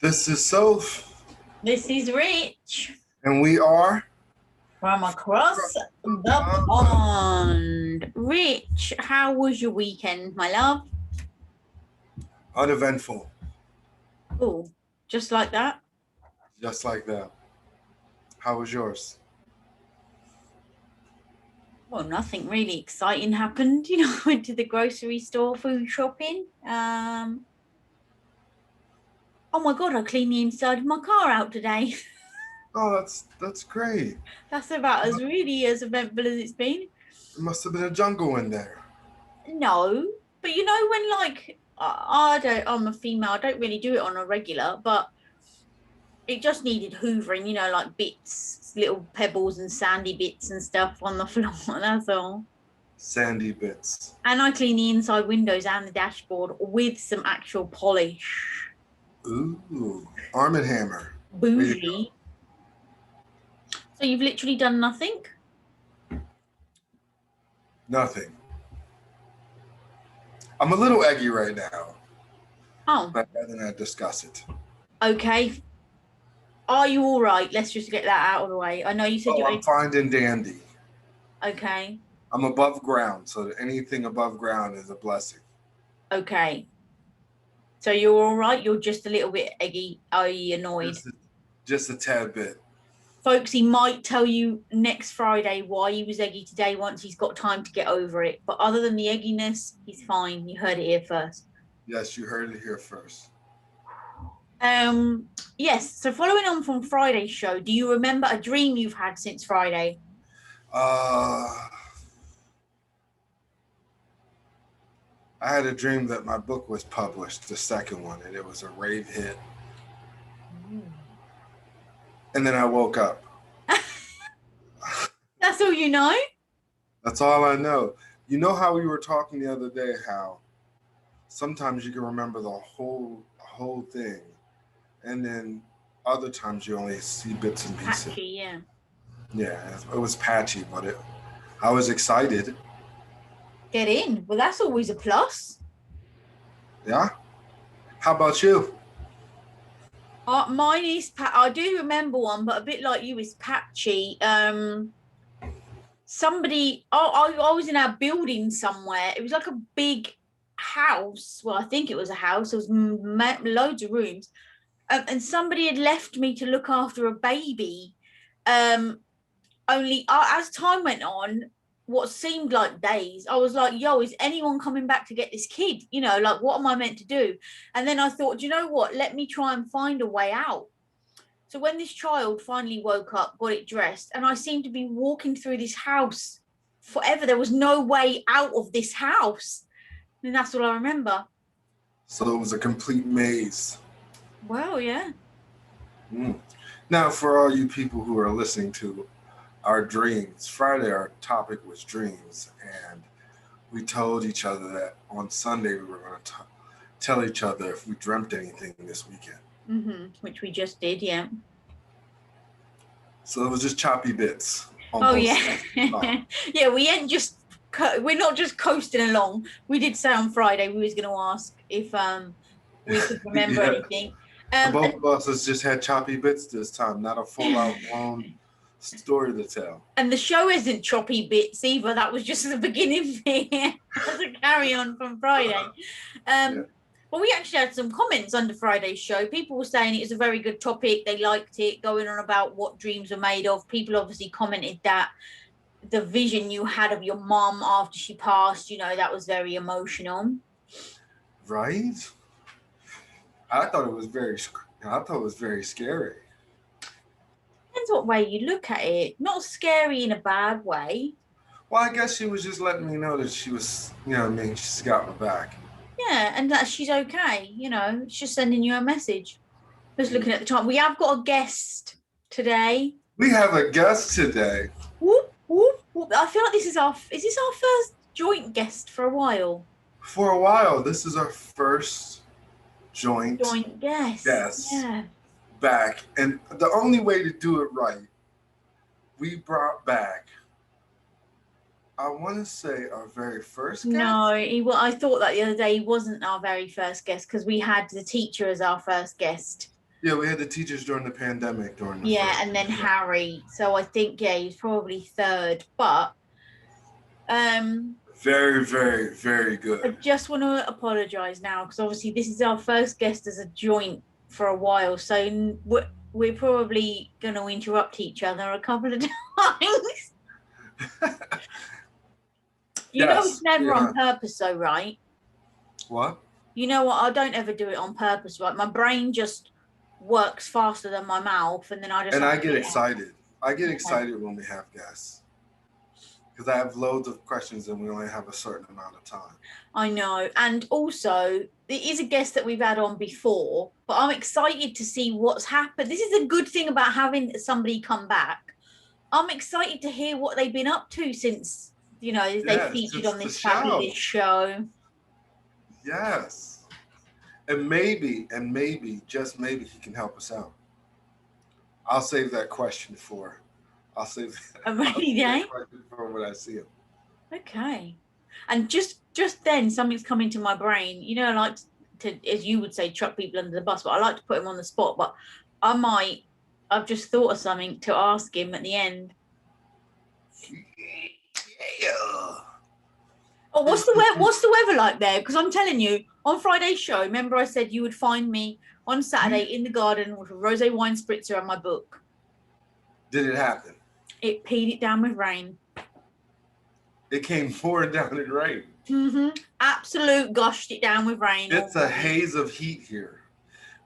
This is Soph, This is Rich and we are from across the pond. Rich, how was your weekend, my love? uneventful, Oh, just like that? just like that. How was yours? Well, nothing really exciting happened. I went to the grocery store, food shopping. Oh my God, I cleaned the inside of my car out today. Oh, that's great. That's about as really as eventful as it's been. There must have been a jungle in there. No, but when like I'm a female, I don't really do it on a regular, but it just needed hoovering, like bits, little pebbles and sandy bits and stuff on the floor. That's all. Sandy bits. And I cleaned the inside windows and the dashboard with some actual polish. Ooh, Arm& Hammer. Way to go. Bougie. So you've literally done nothing? Nothing. I'm a little eggy right now, Oh, but rather not discuss it. okay. Are you all right? Let's just get that out of the way. I know you said Oh, you're I'm fine and dandy. okay. I'm above ground, so anything above ground is a blessing. Okay. So you're all right? You're just a little bit eggy. Are you annoyed? Just a tad bit. Folks, he might tell you next Friday why he was eggy today once he's got time to get over it. But other than the egginess, he's fine. You heard it here first. Yes, you heard it here first. Yes. So following on from Friday's show, do you remember a dream you've had since Friday? I had a dream that my book was published, the second one, and it was a rave hit. And then I woke up. That's all you know? That's all I know. You know how we were talking the other day, how sometimes you can remember the whole thing, and then other times you only see bits and pieces. Patchy, yeah. Yeah, it was patchy, but I was excited. Get in. Well, that's always a plus. Yeah. How about you? Mine is I do remember one, but a bit like you, is patchy. Somebody, I was in our building somewhere. It was like a big house. Well, I think it was a house. There was loads of rooms, and somebody had left me to look after a baby. Only as time went on, what seemed like days, I was like, yo, is anyone coming back to get this kid? Like, what am I meant to do? And then I thought, you know what? Let me try and find a way out. So when this child finally woke up, got it dressed, and I seemed to be walking through this house forever. There was no way out of this house. And that's all I remember. So it was a complete maze. Well, yeah. Now, for all you people who are listening to our dreams, Friday our topic was dreams, and we told each other that on Sunday we were going to tell each other if we dreamt anything this weekend. Which we just did, yeah. So it was just choppy bits. Oh yeah. Yeah, we're not just coasting along. We did say on Friday we was going to ask if we could remember anything. Both of us has just had choppy bits this time, not a full out long story to tell. And the show isn't choppy bits either. That was just the beginning bit as a carry on from Friday. Well, we actually had some comments under Friday's show. People were saying it was a very good topic. They liked it, going on about what dreams are made of. People obviously commented that the vision you had of your mom after she passed, that was very emotional. Right? I thought it was very scary. Depends what way you look at it. Not scary in a bad way. Well, I guess she was just letting me know that she was, she's got my back. Yeah, and that she's okay. It's just sending you a message. Just looking at the time. We have got a guest today. We have a guest today. Whoop, whoop, whoop. I feel like is this our first joint guest for a while? For a while. This is our first joint guest. Yes. Yeah. Back. And the only way to do it right, we brought back, I want to say, our very first guest. No, I thought that the other day. He wasn't our very first guest because we had the teacher as our first guest. Yeah, we had the teachers during the pandemic during the Yeah, first. and then Yeah. Harry. So I think he's probably third. But Very, very, very I good. just want to apologise now because obviously this is our first guest as a joint for a while, so we're probably going to interrupt each other a couple of times. You know, it's Yes. never Yeah. on purpose, though, right? What? You know what? I don't ever do it on purpose, right? My brain just works faster than my mouth, and then I just And like, I get yeah, excited. I get yeah. excited when we have guests because I have loads of questions and we only have a certain amount of time. I know. And also, it is a guest that we've had on before, but I'm excited to see what's happened. This is a good thing about having somebody come back. I'm excited to hear what they've been up to since, they Yes, featured it's on the this show. fabulous show. Yes. And maybe, just maybe he can help us out. I'll save that question for I'll save A I'll rainy save that day. question for when I see him. Okay. And just then something's come into my brain. I like to, as you would say, chuck people under the bus, but I like to put him on the spot. But I've just thought of something to ask him at the end. Yeah. Oh, what's the weather like there? Because I'm telling you, on Friday's show, remember I said you would find me on Saturday in the garden with a rosé wine spritzer and my book. Did it happen? It peed it down with rain. It came pouring down in rain. Mm-hmm. Absolute gushed it down with rain. It's a haze of heat here.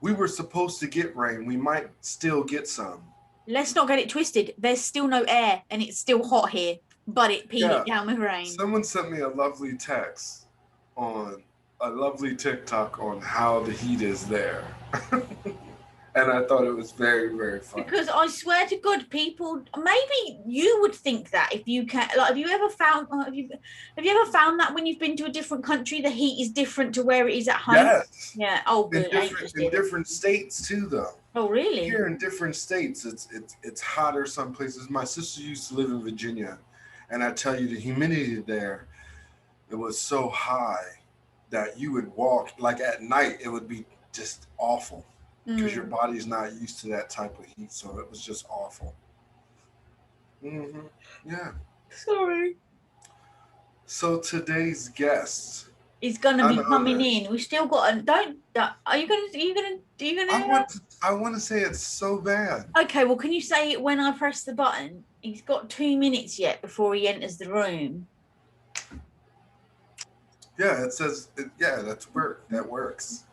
We were supposed to get rain. We might still get some. Let's not get it twisted. There's still no air and it's still hot here, but it peed it down with rain. Someone sent me a lovely text on a lovely TikTok on how the heat is there. And I thought it was very, very funny. Because I swear to God, people, maybe you would think that if you can, like, have you ever found that when you've been to a different country, the heat is different to where it is at home? Yes. Yeah. Oh, good. In different states too, though. Oh, really? Here in different states, it's hotter some places. My sister used to live in Virginia, and I tell you, the humidity there, it was so high that you would walk, like at night, it would be just awful because your body's not used to that type of heat. So it was just awful. Mm-hmm. Yeah. Sorry. So today's guest is gonna be coming in. We still got are you gonna I want to say it's so bad. Okay, well, can you say it when I press the button? He's got 2 minutes yet before he enters the room. Yeah, it says that works.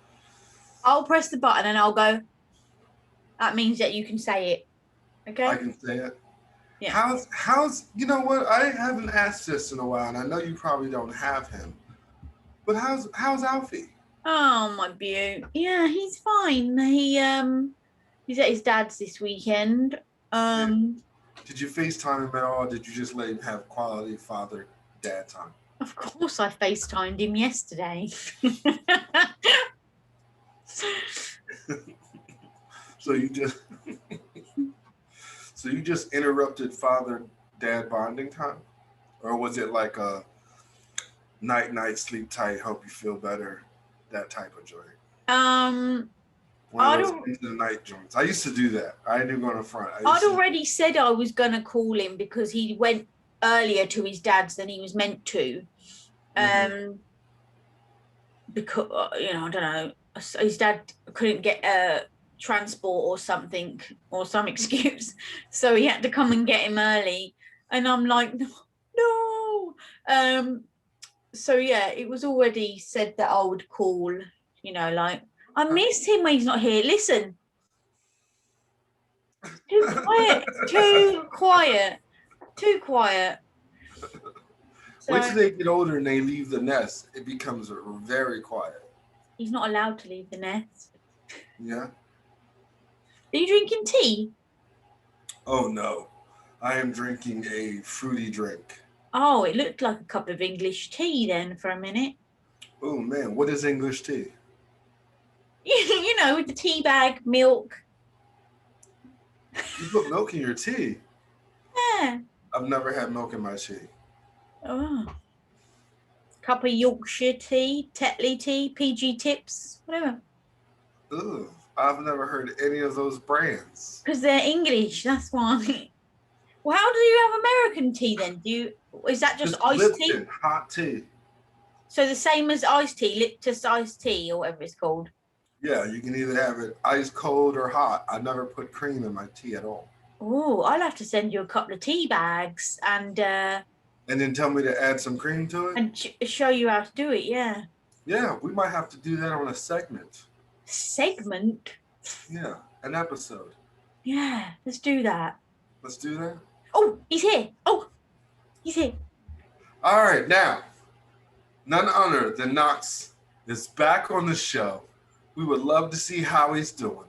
I'll press the button and I'll go. That means that you can say it. Okay. I can say it. Yeah. How's you know what? I haven't asked this in a while, and I know you probably don't have him. But how's Alfie? Oh, my beaut. Yeah, he's fine. He's at his dad's this weekend. Yeah. Did you FaceTime him at all? Did you just let him have quality father-dad time? Of course I FaceTimed him yesterday. So you just interrupted father-dad bonding time? Or was it like a night, sleep tight, hope you feel better, that type of joint? One of those into the night joints. I used to do that. I do go in the front. I'd already said I was going to call him because he went earlier to his dad's than he was meant to. Because, I don't know, his dad couldn't get transport or something or some excuse. So he had to come and get him early. And I'm like, no. So, yeah, it was already said that I would call, like, I miss him when he's not here. Listen. Too quiet. So, wait till they get older and they leave the nest. It becomes very quiet. He's not allowed to leave the nest. Yeah. Are you drinking tea? Oh, no. I am drinking a fruity drink. Oh, it looked like a cup of English tea then for a minute. Oh, man. What is English tea? With the tea bag, milk. You put milk in your tea? Yeah. I've never had milk in my tea. Oh. Cup of Yorkshire tea, Tetley tea, PG Tips, whatever. Ugh. I've never heard any of those brands. Because they're English, that's why. Well, how do you have American tea then? Is that just iced tea? Lipton hot tea. So the same as iced tea, Liptus iced tea, or whatever it's called. Yeah, you can either have it ice cold or hot. I never put cream in my tea at all. Oh, I'll have to send you a couple of tea bags and then tell me to add some cream to it? And show you how to do it, yeah. Yeah, we might have to do that on a segment. Segment? Yeah, an episode. Yeah, let's do that. Let's do that? Oh, he's here. Oh, he's here. All right, now, none other than Knoxx is back on the show. We would love to see how he's doing.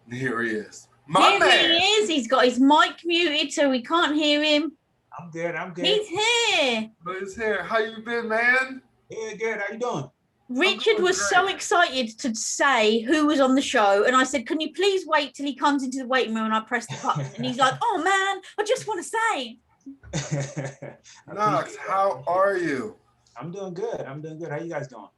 And here he is. My man. Here he is. He's got his mic muted so we can't hear him. I'm good. He's here. He's here. How you been, man? Yeah, good. How you doing? Richard was so excited to say who was on the show, and I said, can you please wait till he comes into the waiting room and I press the button? And he's like, oh man, I just want to say. Knoxx, how are you? I'm doing good. How you guys doing?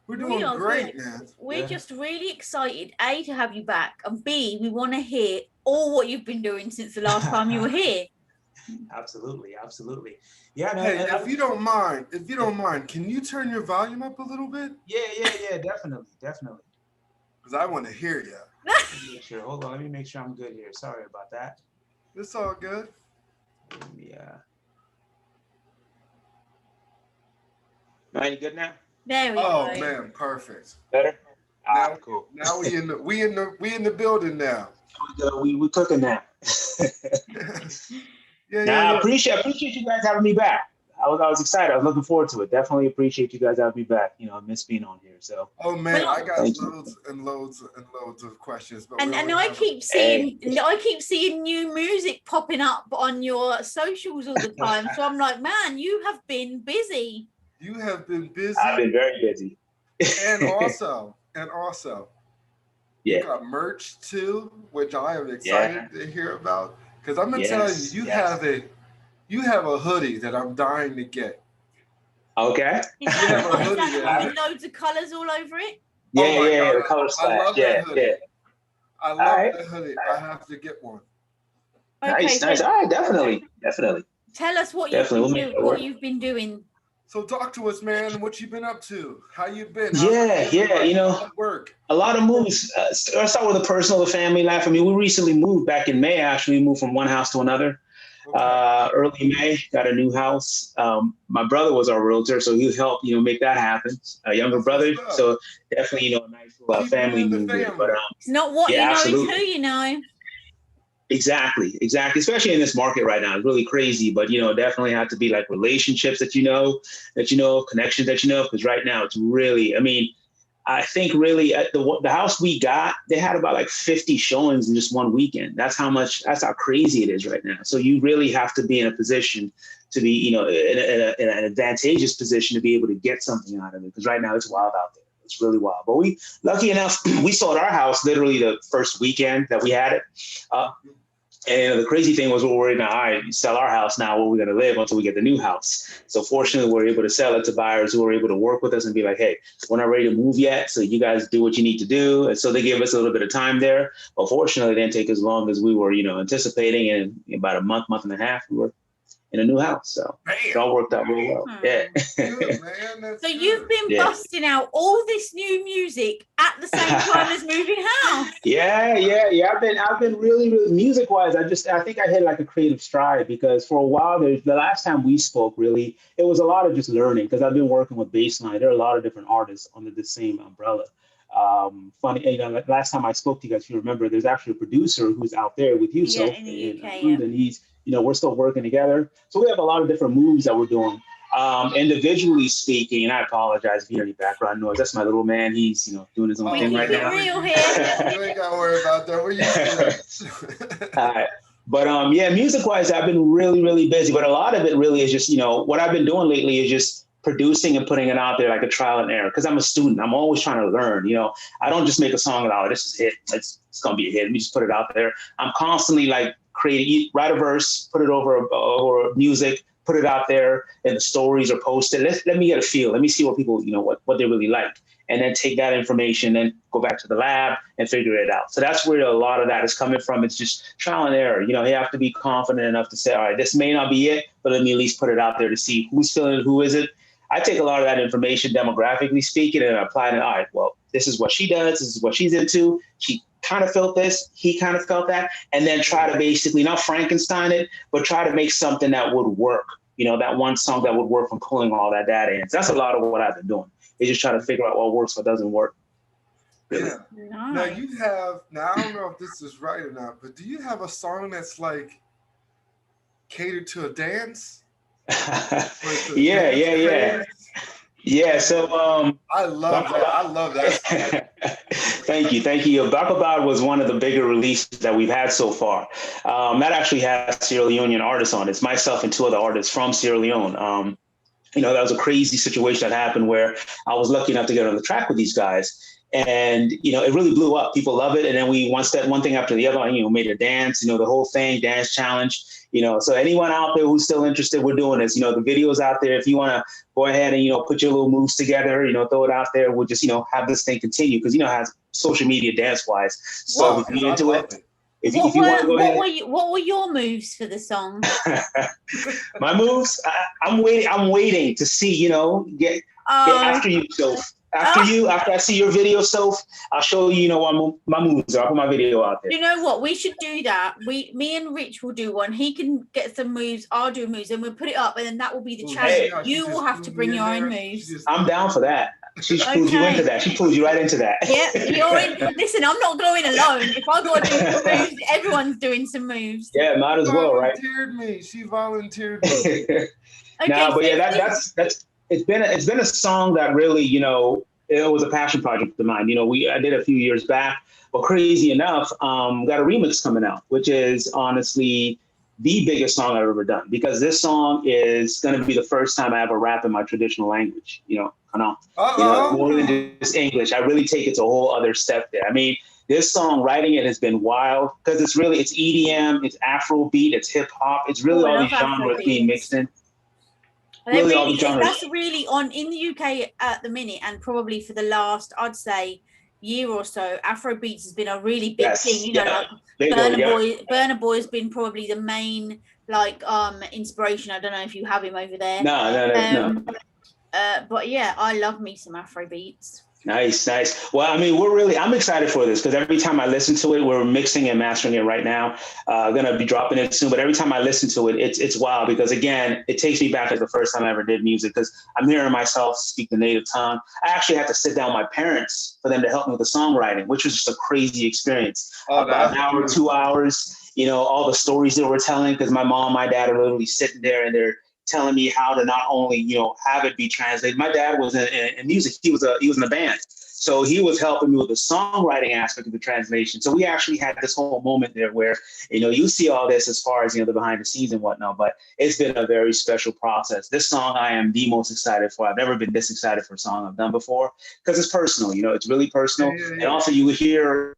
We're doing great, man. We're just really excited, A, to have you back, and B, we want to hear all what you've been doing since the last time you were here. Absolutely. Yeah, no, hey, if you don't mind, can you turn your volume up a little bit? Yeah, definitely. Because I want to hear you. Hold on, let me make sure I'm good here. Sorry about that. It's all good. Yeah. Are you good now? There we go. Oh man, perfect. Better? Now, Cool. Now we in the building now. We cooking now. Yeah. I appreciate you guys having me back. I was excited. I was looking forward to it. Definitely appreciate you guys having me back. I miss being on here. So. Oh man, I got loads and loads of questions. But and I keep seeing new music popping up on your socials all the time. So I'm like, man, you have been busy. You have been busy. I've been very busy. and also, yeah, you got merch too, which I am excited to hear about. Because I'm gonna tell you, you have a hoodie that I'm dying to get. Okay. Is that with loads of colors all over it? Yeah, the color splash. I love that hoodie. I love that hoodie. I have to get one. Okay, nice. All right, definitely. Tell us what you've been doing. So talk to us, man. What you been up to? How you been? Work. A lot of moves. Let's start with the personal, the family life. I mean, we recently moved back in May. Actually, we moved from one house to another. Okay. Early May, got a new house. My brother was our realtor, so he helped, make that happen. A younger brother, so definitely, a nice little family move. But it's not what you know, absolutely. It's who you know. Exactly. Especially in this market right now, it's really crazy. But definitely have to be like relationships that connections that because right now it's really. I mean, I think really at the house we got, they had about like 50 showings in just one weekend. That's how crazy it is right now. So you really have to be in a position to be, in an advantageous position to be able to get something out of it. Because right now it's wild out there. It's really wild. But lucky enough, we sold our house literally the first weekend that we had it. And the crazy thing was we're worried now, all right, sell our house now, where we're going to live until we get the new house. So fortunately, we're able to sell it to buyers who are able to work with us and be like, hey, we're not ready to move yet. So you guys do what you need to do. And so they gave us a little bit of time there. But fortunately, it didn't take as long as we were, anticipating. And in about a month and a half, we were in a new house. So it all worked out really well. Yeah. Good, man. So you've been busting out all this new music at the same time as moving house. Yeah. I've been really music wise. I think I hit like a creative stride because for a while the last time we spoke, really, it was a lot of just learning because I've been working with Bassline. There are a lot of different artists under the same umbrella. Funny, like last time I spoke to you guys, if you remember, there's actually a producer who's out there with you, in the UK, and he's, we're still working together. So we have a lot of different moves that we're doing. Individually speaking, and I apologize if you hear any background noise. That's my little man. He's, doing his own thing right now. Real here. You ain't got to worry about that. We're used to it. All right. But music wise, I've been really busy. But a lot of it really is just, what I've been doing lately is just producing and putting it out there like a trial and error. Because I'm a student. I'm always trying to learn. I don't just make a song and this is a hit. It's going to be a hit. Let me just put it out there. I'm constantly like write a verse, put it over or music, put it out there, and the stories are posted. Let me get a feel. Let me see what people, what they really like. and then take that information and go back to the lab and figure it out. So that's where a lot of that is coming from. It's just trial and error. You have to be confident enough to say, all right, this may not be it, but let me at least put it out there to see who's feeling it, who is it. I take a lot of that information demographically speaking and apply it. All right, well, this is what she does. This is what she's into. She kind of felt this. He kind of felt that. And then try to basically not Frankenstein it, but try to make something that would work. That one song that would work from pulling all that data in. So that's a lot of what I've been doing. Is just try to figure out what works, what doesn't work. Really. Yeah. Nice. Now I don't know if this is right or not, but do you have a song that's like catered to a dance? Yeah. Yeah, so I love that. Thank you. Bakabad was one of the bigger releases that we've had so far. That actually has Sierra Leonean artists on it. It's myself and two other artists from Sierra Leone. That was a crazy situation that happened where I was lucky enough to get on the track with these guys. And, it really blew up. People love it. And then we one thing after the other, made a dance, the whole thing, dance challenge, so anyone out there who's still interested, we're doing this, the video's out there. If you want to go ahead and, put your little moves together, throw it out there, we'll just, have this thing continue because, it has social media dance wise. So if you're into it. What were your moves for the song? My moves, I'm waiting to see, get after you, Soph. After I see your video, Soph, I'll show you, what my moves are. I'll put my video out there. You know what? We should do that. Me and Rich will do one. He can get some moves. I'll do moves, and we'll put it up, and then that will be the challenge. You will have to bring your own moves. I'm down for that. She pulls you into that. She pulls you right into that. Yeah, you're in. Listen, I'm not going alone. If I go and do some moves, everyone's doing some moves. Yeah, might as well, right? She volunteered me. Okay, but yeah, that's it's been a song that really, it was a passion project of mine. I did a few years back, but crazy enough, got a remix coming out, which is honestly the biggest song I've ever done because this song is going to be the first time I ever rap in my traditional language. More than just English. I really take it to a whole other step there. I mean, this song, writing it has been wild because it's EDM, it's Afro beat, it's hip hop, it's really all these genres being mixed in. That's really on in the UK at the minute, and probably for the last, I'd say, year or so, Afro beats has been a really big thing. Burna Boy has been probably the main inspiration. I don't know if you have him over there. No. But yeah, I love me some Afro beats. Nice. Well, I mean, I'm excited for this because every time I listen to it, we're mixing and mastering it right now. Going to be dropping it soon. But every time I listen to it, it's wild because, again, it takes me back to the first time I ever did music because I'm hearing myself speak the native tongue. I actually had to sit down with my parents for them to help me with the songwriting, which was just a crazy experience. About an hour, 2 hours, all the stories they were telling because my mom, my dad are literally sitting there and they're telling me how to not only, have it be translated. My dad was in music. He was in a band. So he was helping me with the songwriting aspect of the translation. So we actually had this whole moment there where, you see all this as far as, the behind the scenes and whatnot, but it's been a very special process. This song I am the most excited for. I've never been this excited for a song I've done before because it's personal, it's really personal. Yeah. And also you hear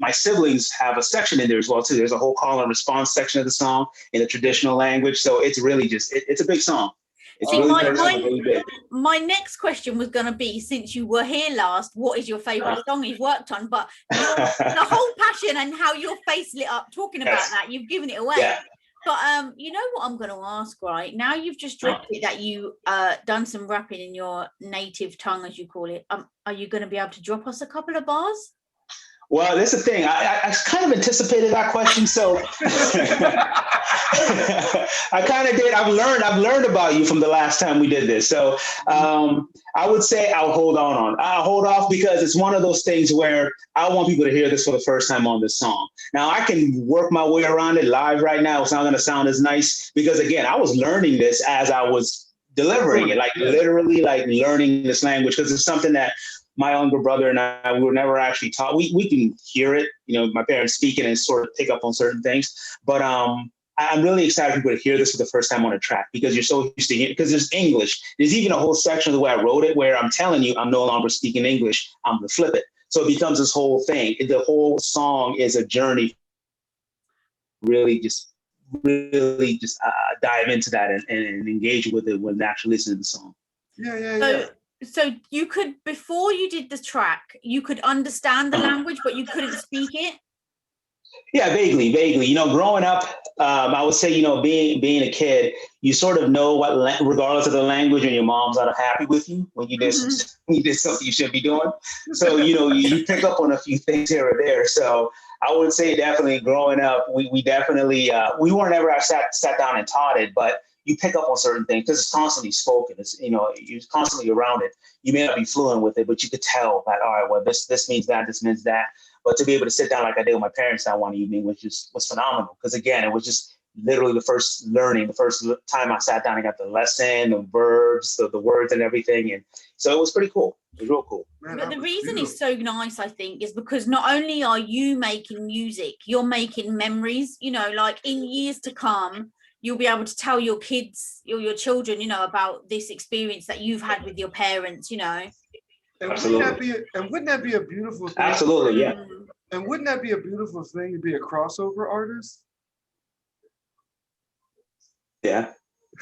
my siblings have a section in there as well too. There's a whole call and response section of the song in the traditional language. So it's really just, it's a big song. It's really big. My next question was going to be, since you were here last, what is your favorite song you've worked on? But the whole passion and how your face lit up talking about that, you've given it away. Yeah. But you know what I'm going to ask, right? Now you've just dropped it that you done some rapping in your native tongue, as you call it. Are you going to be able to drop us a couple of bars? Well, that's the thing. I kind of anticipated that question, so I kind of did. I've learned about you from the last time we did this. So I would say I'll hold off because it's one of those things where I want people to hear this for the first time on this song. Now I can work my way around it live right now. It's not going to sound as nice because, again, I was learning this as I was delivering it, literally learning this language because it's something that my younger brother and I, we were never actually taught. We can hear it, my parents speaking and sort of pick up on certain things. But I'm really excited for people to hear this for the first time on a track because you're so used to hearing, because there's English. There's even a whole section of the way I wrote it where I'm telling you I'm no longer speaking English. I'm going to flip it. So it becomes this whole thing. The whole song is a journey. Really just dive into that and engage with it when actually listening to the song. Yeah. So you could, before you did the track, you could understand the language, but you couldn't speak it? Yeah, vaguely. You know, growing up, I would say, you know, being a kid, you sort of know regardless of the language, and your mom's not happy with you when you did when you did something you shouldn't be doing. So you know, you pick up on a few things here or there. So I would say definitely growing up, we definitely we weren't ever sat down and taught it, but you pick up on certain things because it's constantly spoken. It's, you know, you're constantly around it. You may not be fluent with it, but you could tell that, all right, well, this means that, this means that. But to be able to sit down like I did with my parents that one evening was phenomenal. Because again, it was just literally the first time I sat down and got the lesson, the verbs, the words and everything. And so it was pretty cool. It was real cool. Man, but the reason it's so nice, I think, is because not only are you making music, you're making memories, you know, like in years to come, you'll be able to tell your kids or your children, you know, about this experience that you've had with your parents, you know. And wouldn't that be a beautiful thing? Absolutely, yeah. And wouldn't that be a beautiful thing to be a crossover artist? Yeah.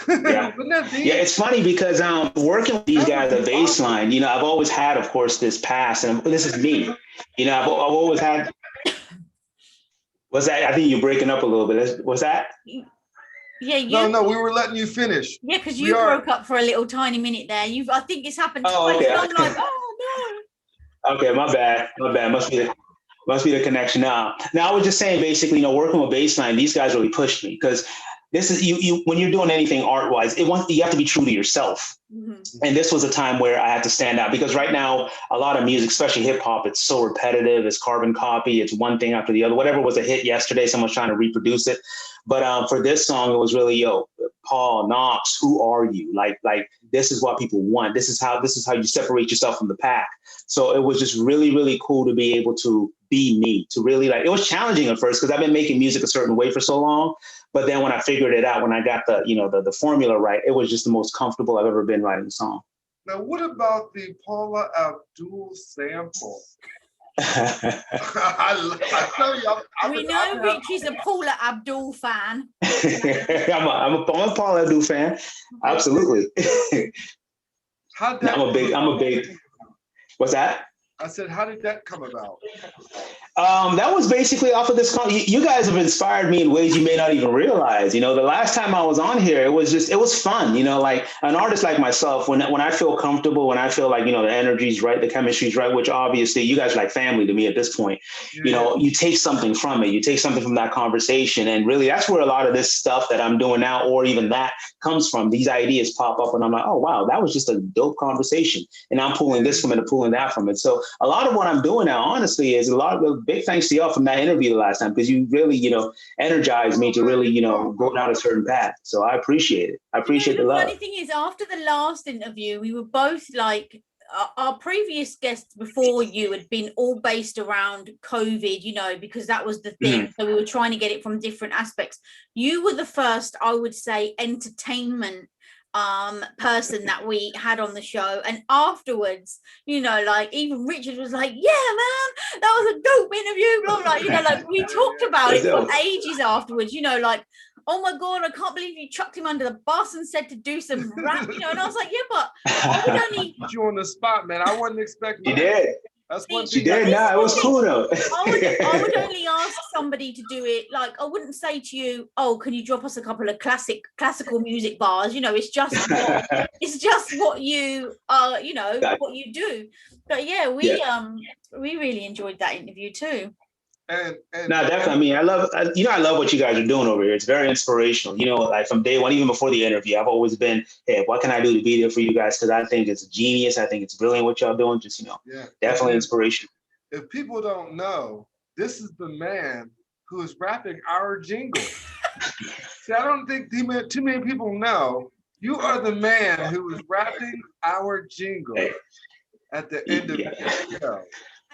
Yeah. Wouldn't that be? Yeah, it's funny because working with these guys at Baseline, you know, I've always had, of course, this past, and this is me. You know, I've always had. Was that? I think you're breaking up a little bit. Was that? Yeah, you. No, we were letting you finish. Yeah, because you broke up for a little tiny minute there. I think it's happened twice. Okay. And I'm like, oh no. Okay, my bad. Must be the connection now. Now I was just saying, basically, you know, working with Baseline, these guys really pushed me because this is you when you're doing anything art-wise, you have to be true to yourself. Mm-hmm. And this was a time where I had to stand out because right now, a lot of music, especially hip hop, it's so repetitive. It's carbon copy. It's one thing after the other. Whatever was a hit yesterday, someone's trying to reproduce it. But for this song, it was really, Paul, Knoxx, who are you? Like this is what people want. This is how you separate yourself from the pack. So it was just really, really cool to be able to be me, to really it was challenging at first because I've been making music a certain way for so long. But then when I figured it out, when I got the formula right, it was just the most comfortable I've ever been writing a song. Now, what about the Paula Abdul sample? I tell you, we know Richie's a Paula Abdul fan. I'm a Paula Abdul fan. Absolutely. I'm a big. What's that? I said, how did that come about? That was basically off of this call. You guys have inspired me in ways you may not even realize. You know, the last time I was on here, it was fun. You know, like an artist like myself, when I feel comfortable, when I feel like, you know, the energy's right, the chemistry's right, which obviously you guys are like family to me at this point. Yeah. You know, you take something from it. You take something from that conversation. And really, that's where a lot of this stuff that I'm doing now, or even that comes from. These ideas pop up and I'm like, oh, wow, that was just a dope conversation. And I'm pulling this from it and pulling that from it. So a lot of what I'm doing now, honestly, is a lot of big thanks to y'all from that interview the last time, because you really, you know, energized me to really, you know, go down a certain path. So I appreciate it. I appreciate the love. The funny thing is, after the last interview, we were both like, our previous guests before you had been all based around COVID, you know, because that was the thing. Mm. So we were trying to get it from different aspects. You were the first, I would say, entertainment person that we had on the show, and afterwards, you know, like even Richard was like, yeah man, that was a dope interview, blah, blah, you know, like we talked about it for ages afterwards, you know, like, oh my god, I can't believe you chucked him under the bus and said to do some rap, you know. And I was like, yeah, but I would only put you on the spot, man. I wasn't expecting you did. That's one thing. You did. Nah, it was cool though. I would only ask somebody to do it. Like, I wouldn't say to you, "Oh, can you drop us a couple of classical music bars?" You know, it's just what you you know, what you do. But yeah, we really enjoyed that interview too. And no, definitely. I mean, I love what you guys are doing over here. It's very inspirational. You know, like from day one, even before the interview, I've always been, hey, what can I do to be there for you guys? Because I think it's genius. I think it's brilliant what y'all doing. Just, you know, definitely inspiration. If people don't know, this is the man who is rapping our jingle. See, I don't think too many people know. You are the man who is rapping our jingle at the end of the show.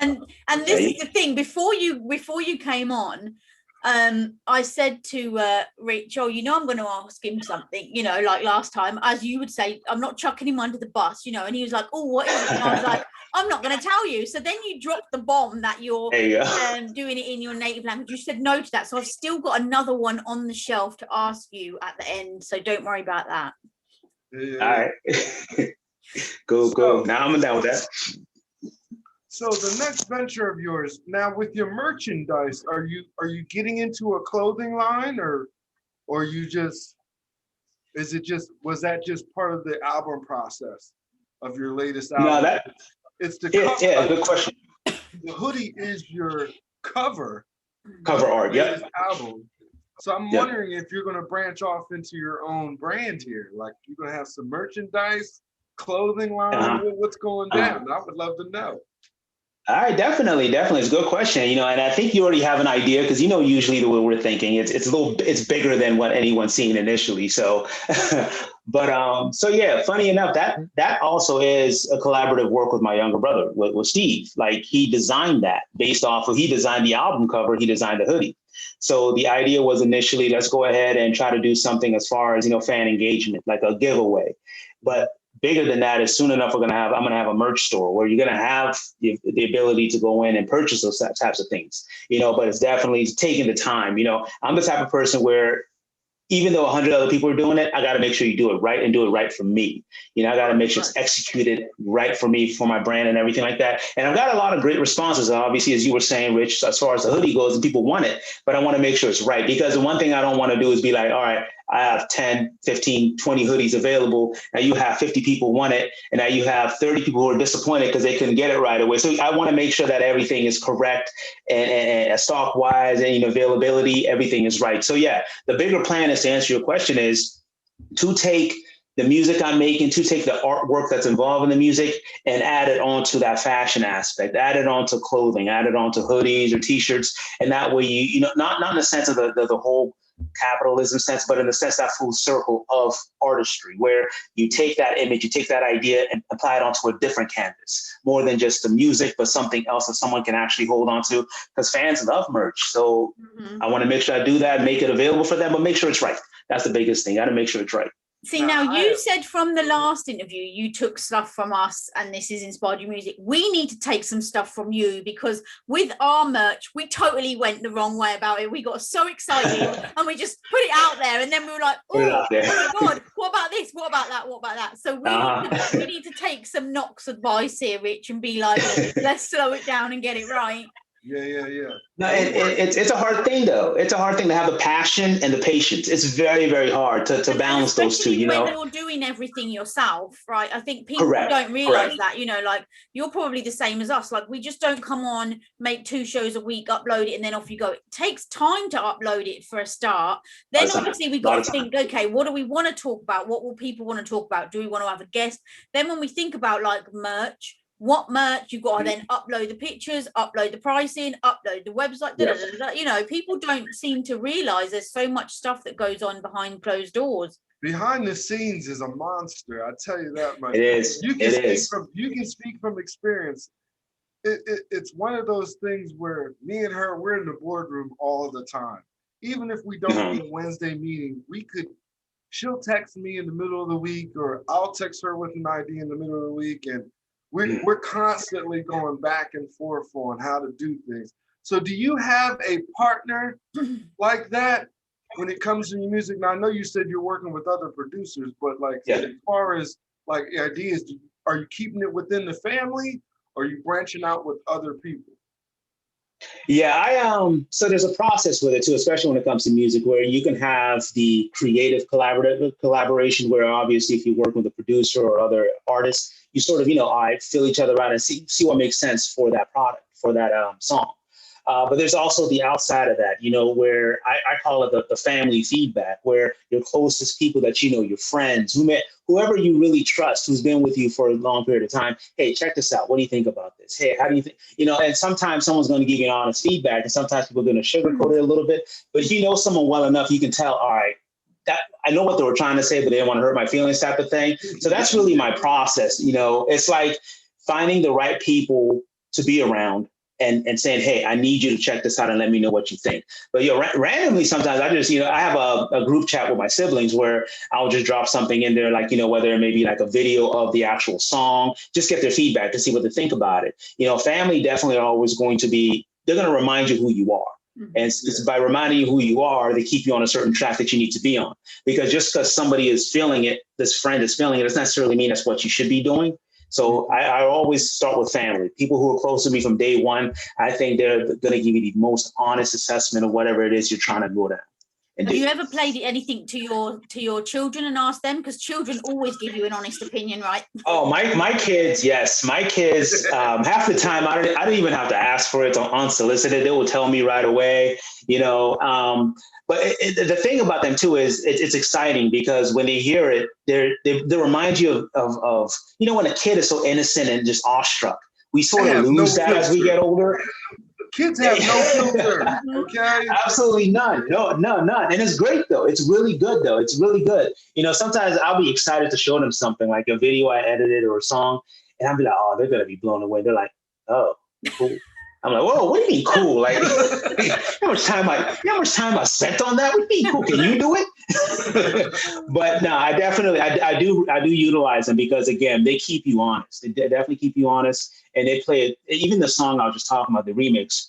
And this is the thing, before you came on, I said to Rich, oh, you know, I'm going to ask him something, you know, like last time, as you would say, I'm not chucking him under the bus, you know. And he was like, oh, what is it? And I was like, I'm not going to tell you. So then you dropped the bomb that you're doing it in your native language. You said no to that. So I've still got another one on the shelf to ask you at the end. So don't worry about that. All right. Go. Now I'm down with that. So the next venture of yours, now with your merchandise, are you getting into a clothing line, or you just, was that just part of the album process of your latest album? No, it's the cover. Yeah, good question. The hoodie is your cover Art, latest album. So I'm wondering if you're going to branch off into your own brand here. Like, you're going to have some merchandise, clothing line. What's going down? I would love to know. All right, definitely. It's a good question, and I think you already have an idea, because usually the way we're thinking, it's bigger than what anyone's seen initially. So, but so yeah, funny enough, that also is a collaborative work with my younger brother, with Steve. Like, he designed that he designed the album cover, he designed the hoodie. So the idea was initially, let's go ahead and try to do something as far as fan engagement, like a giveaway, but bigger than that is soon enough, I'm going to have a merch store where you're going to have the ability to go in and purchase those types of things, but it's definitely taking the time. I'm the type of person where, even though 100 other people are doing it, I got to make sure you do it right, and do it right for me. I got to make sure it's executed right for me, for my brand and everything like that. And I've got a lot of great responses, obviously, as you were saying, Rich, as far as the hoodie goes, and people want it, but I want to make sure it's right, because the one thing I don't want to do is be like, all right, I have 10, 15, 20 hoodies available. Now you have 50 people want it. And now you have 30 people who are disappointed because they couldn't get it right away. So I want to make sure that everything is correct, and stock wise and availability, everything is right. So yeah, the bigger plan is, to answer your question, is to take the music I'm making, to take the artwork that's involved in the music, and add it onto that fashion aspect, add it onto clothing, add it onto hoodies or t-shirts. And that way, not in the sense of the whole capitalism sense, but in the sense, that full circle of artistry, where you take that image, you take that idea and apply it onto a different canvas, more than just the music, but something else that someone can actually hold on to, because fans love merch. So I want to make sure I do that, make it available for them, but make sure it's right. That's the biggest thing. Got to make sure it's right. See, now you said from the last interview, you took stuff from us and this has inspired your music. We need to take some stuff from you, because with our merch, we totally went the wrong way about it. We got so excited and we just put it out there, and then we were like, oh my God, what about this? What about that? What about that? So we need to take some Knoxx advice here, Rich, and be like, let's slow it down and get it right. Yeah. No, it's a hard thing, though. It's a hard thing to have the passion and the patience. It's very, very hard to balance those two, when you're doing everything yourself, right? I think people don't realize that, like, you're probably the same as us. Like, we just don't come on, make 2 shows a week, upload it, and then off you go. It takes time to upload it for a start. Then obviously we got to think, okay, what do we want to talk about? What will people want to talk about? Do we want to have a guest? Then when we think about like merch, what merch, you got to then upload the pictures, upload the pricing, upload the website. People don't seem to realize there's so much stuff that goes on behind closed doors. Behind the scenes is a monster, I tell you that much. It is. You can speak from experience. It's one of those things where me and her, we're in the boardroom all the time. Even if we don't meet Wednesday meeting, she'll text me in the middle of the week, or I'll text her with an idea in the middle of the week, and we're constantly going back and forth on how to do things. So do you have a partner like that when it comes to your music? Now, I know you said you're working with other producers, but as far as like ideas, are you keeping it within the family, or are you branching out with other people? Yeah, so there's a process with it too, especially when it comes to music, where you can have the creative collaboration, where obviously if you work with a producer or other artists, you sort of, I feel each other out and see what makes sense for that product, for that song. But there's also the outside of that, where I call it the family feedback, where your closest people that your friends, whoever you really trust, who's been with you for a long period of time. Hey, check this out. What do you think about this? Hey, how do you think? And sometimes someone's going to give you an honest feedback, and sometimes people are going to sugarcoat it a little bit. But if you know someone well enough, you can tell, all right, that I know what they were trying to say, but they didn't want to hurt my feelings, type of thing. So that's really my process. It's like finding the right people to be around, and saying, hey, I need you to check this out and let me know what you think. But randomly, sometimes I just, I have a group chat with my siblings where I'll just drop something in there, like, whether it may be like a video of the actual song, just get their feedback to see what they think about it. Family definitely are always going to be, they're going to remind you who you are. And it's by reminding you who you are, they keep you on a certain track that you need to be on. Because just because somebody is feeling it, this friend is feeling it, doesn't necessarily mean that's what you should be doing. So I always start with family. People who are close to me from day one, I think they're going to give you the most honest assessment of whatever it is you're trying to go down. Have you ever played anything to your children and asked them? Because children always give you an honest opinion, right? Oh, my kids, yes. My kids, half the time, I don't even have to ask for it unsolicited. They will tell me right away, you know. But the thing about them, too, is it's exciting because when they hear it, they remind you of, you know, when a kid is so innocent and just awestruck. We sort of lose that as we get older. Kids have no filter, okay? Absolutely none. No, none. And it's great, though. It's really good, though. It's really good. You know, sometimes I'll be excited to show them something, like a video I edited or a song, and I'll be like, oh, they're going to be blown away. They're like, oh, cool. I'm like, whoa, what do you mean cool? Like, how much time I spent on that? What do you mean cool? Can you do it? But no, I do utilize them because, again, they keep you honest. They definitely keep you honest. And they play it. Even the song I was just talking about, the remix,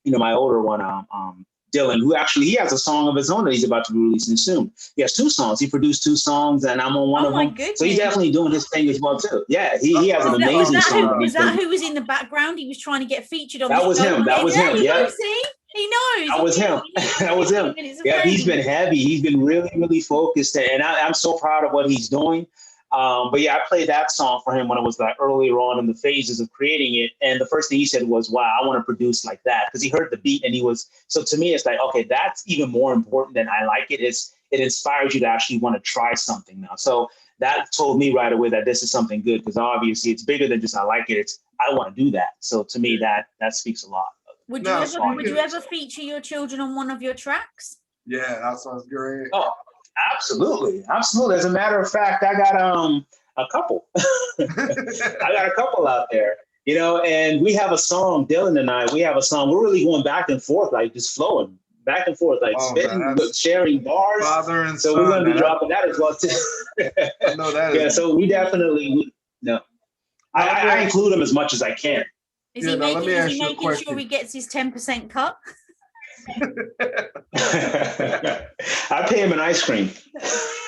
you know, my older one, Dylan, who actually, he has a song of his own that he's about to be releasing soon. He has 2 songs. He produced 2 songs, and I'm on one of them. Goodness. So he's definitely doing his thing as well, too. Yeah, he has an amazing song. Was that who was in the background? He was trying to get featured on that was him. That was him. Yeah. See? He knows. That was him. That was him. Yeah, he's been heavy. He's been really, really focused. And I'm so proud of what he's doing. But yeah, I played that song for him when it was like earlier on in the phases of creating it. And the first thing he said was, wow, I want to produce like that. Because he heard the beat and so to me, it's like, okay, that's even more important than I like it. It inspires you to actually want to try something now. So that told me right away that this is something good, because obviously it's bigger than just I like it. It's I want to do that. So to me, that speaks a lot. Would you ever feature your children on one of your tracks? Yeah, that sounds great. Oh, absolutely. As a matter of fact, I got a couple. I got a couple out there, you know, and we have a song, Dylan and I, we're really going back and forth, like just flowing back and forth, like spitting, sharing bars. Father and so son, we're going to be dropping that as well, too. I know that. Yeah, so we definitely, I include them as much as I can. Is he making sure he gets his 10% cut? I pay him an ice cream.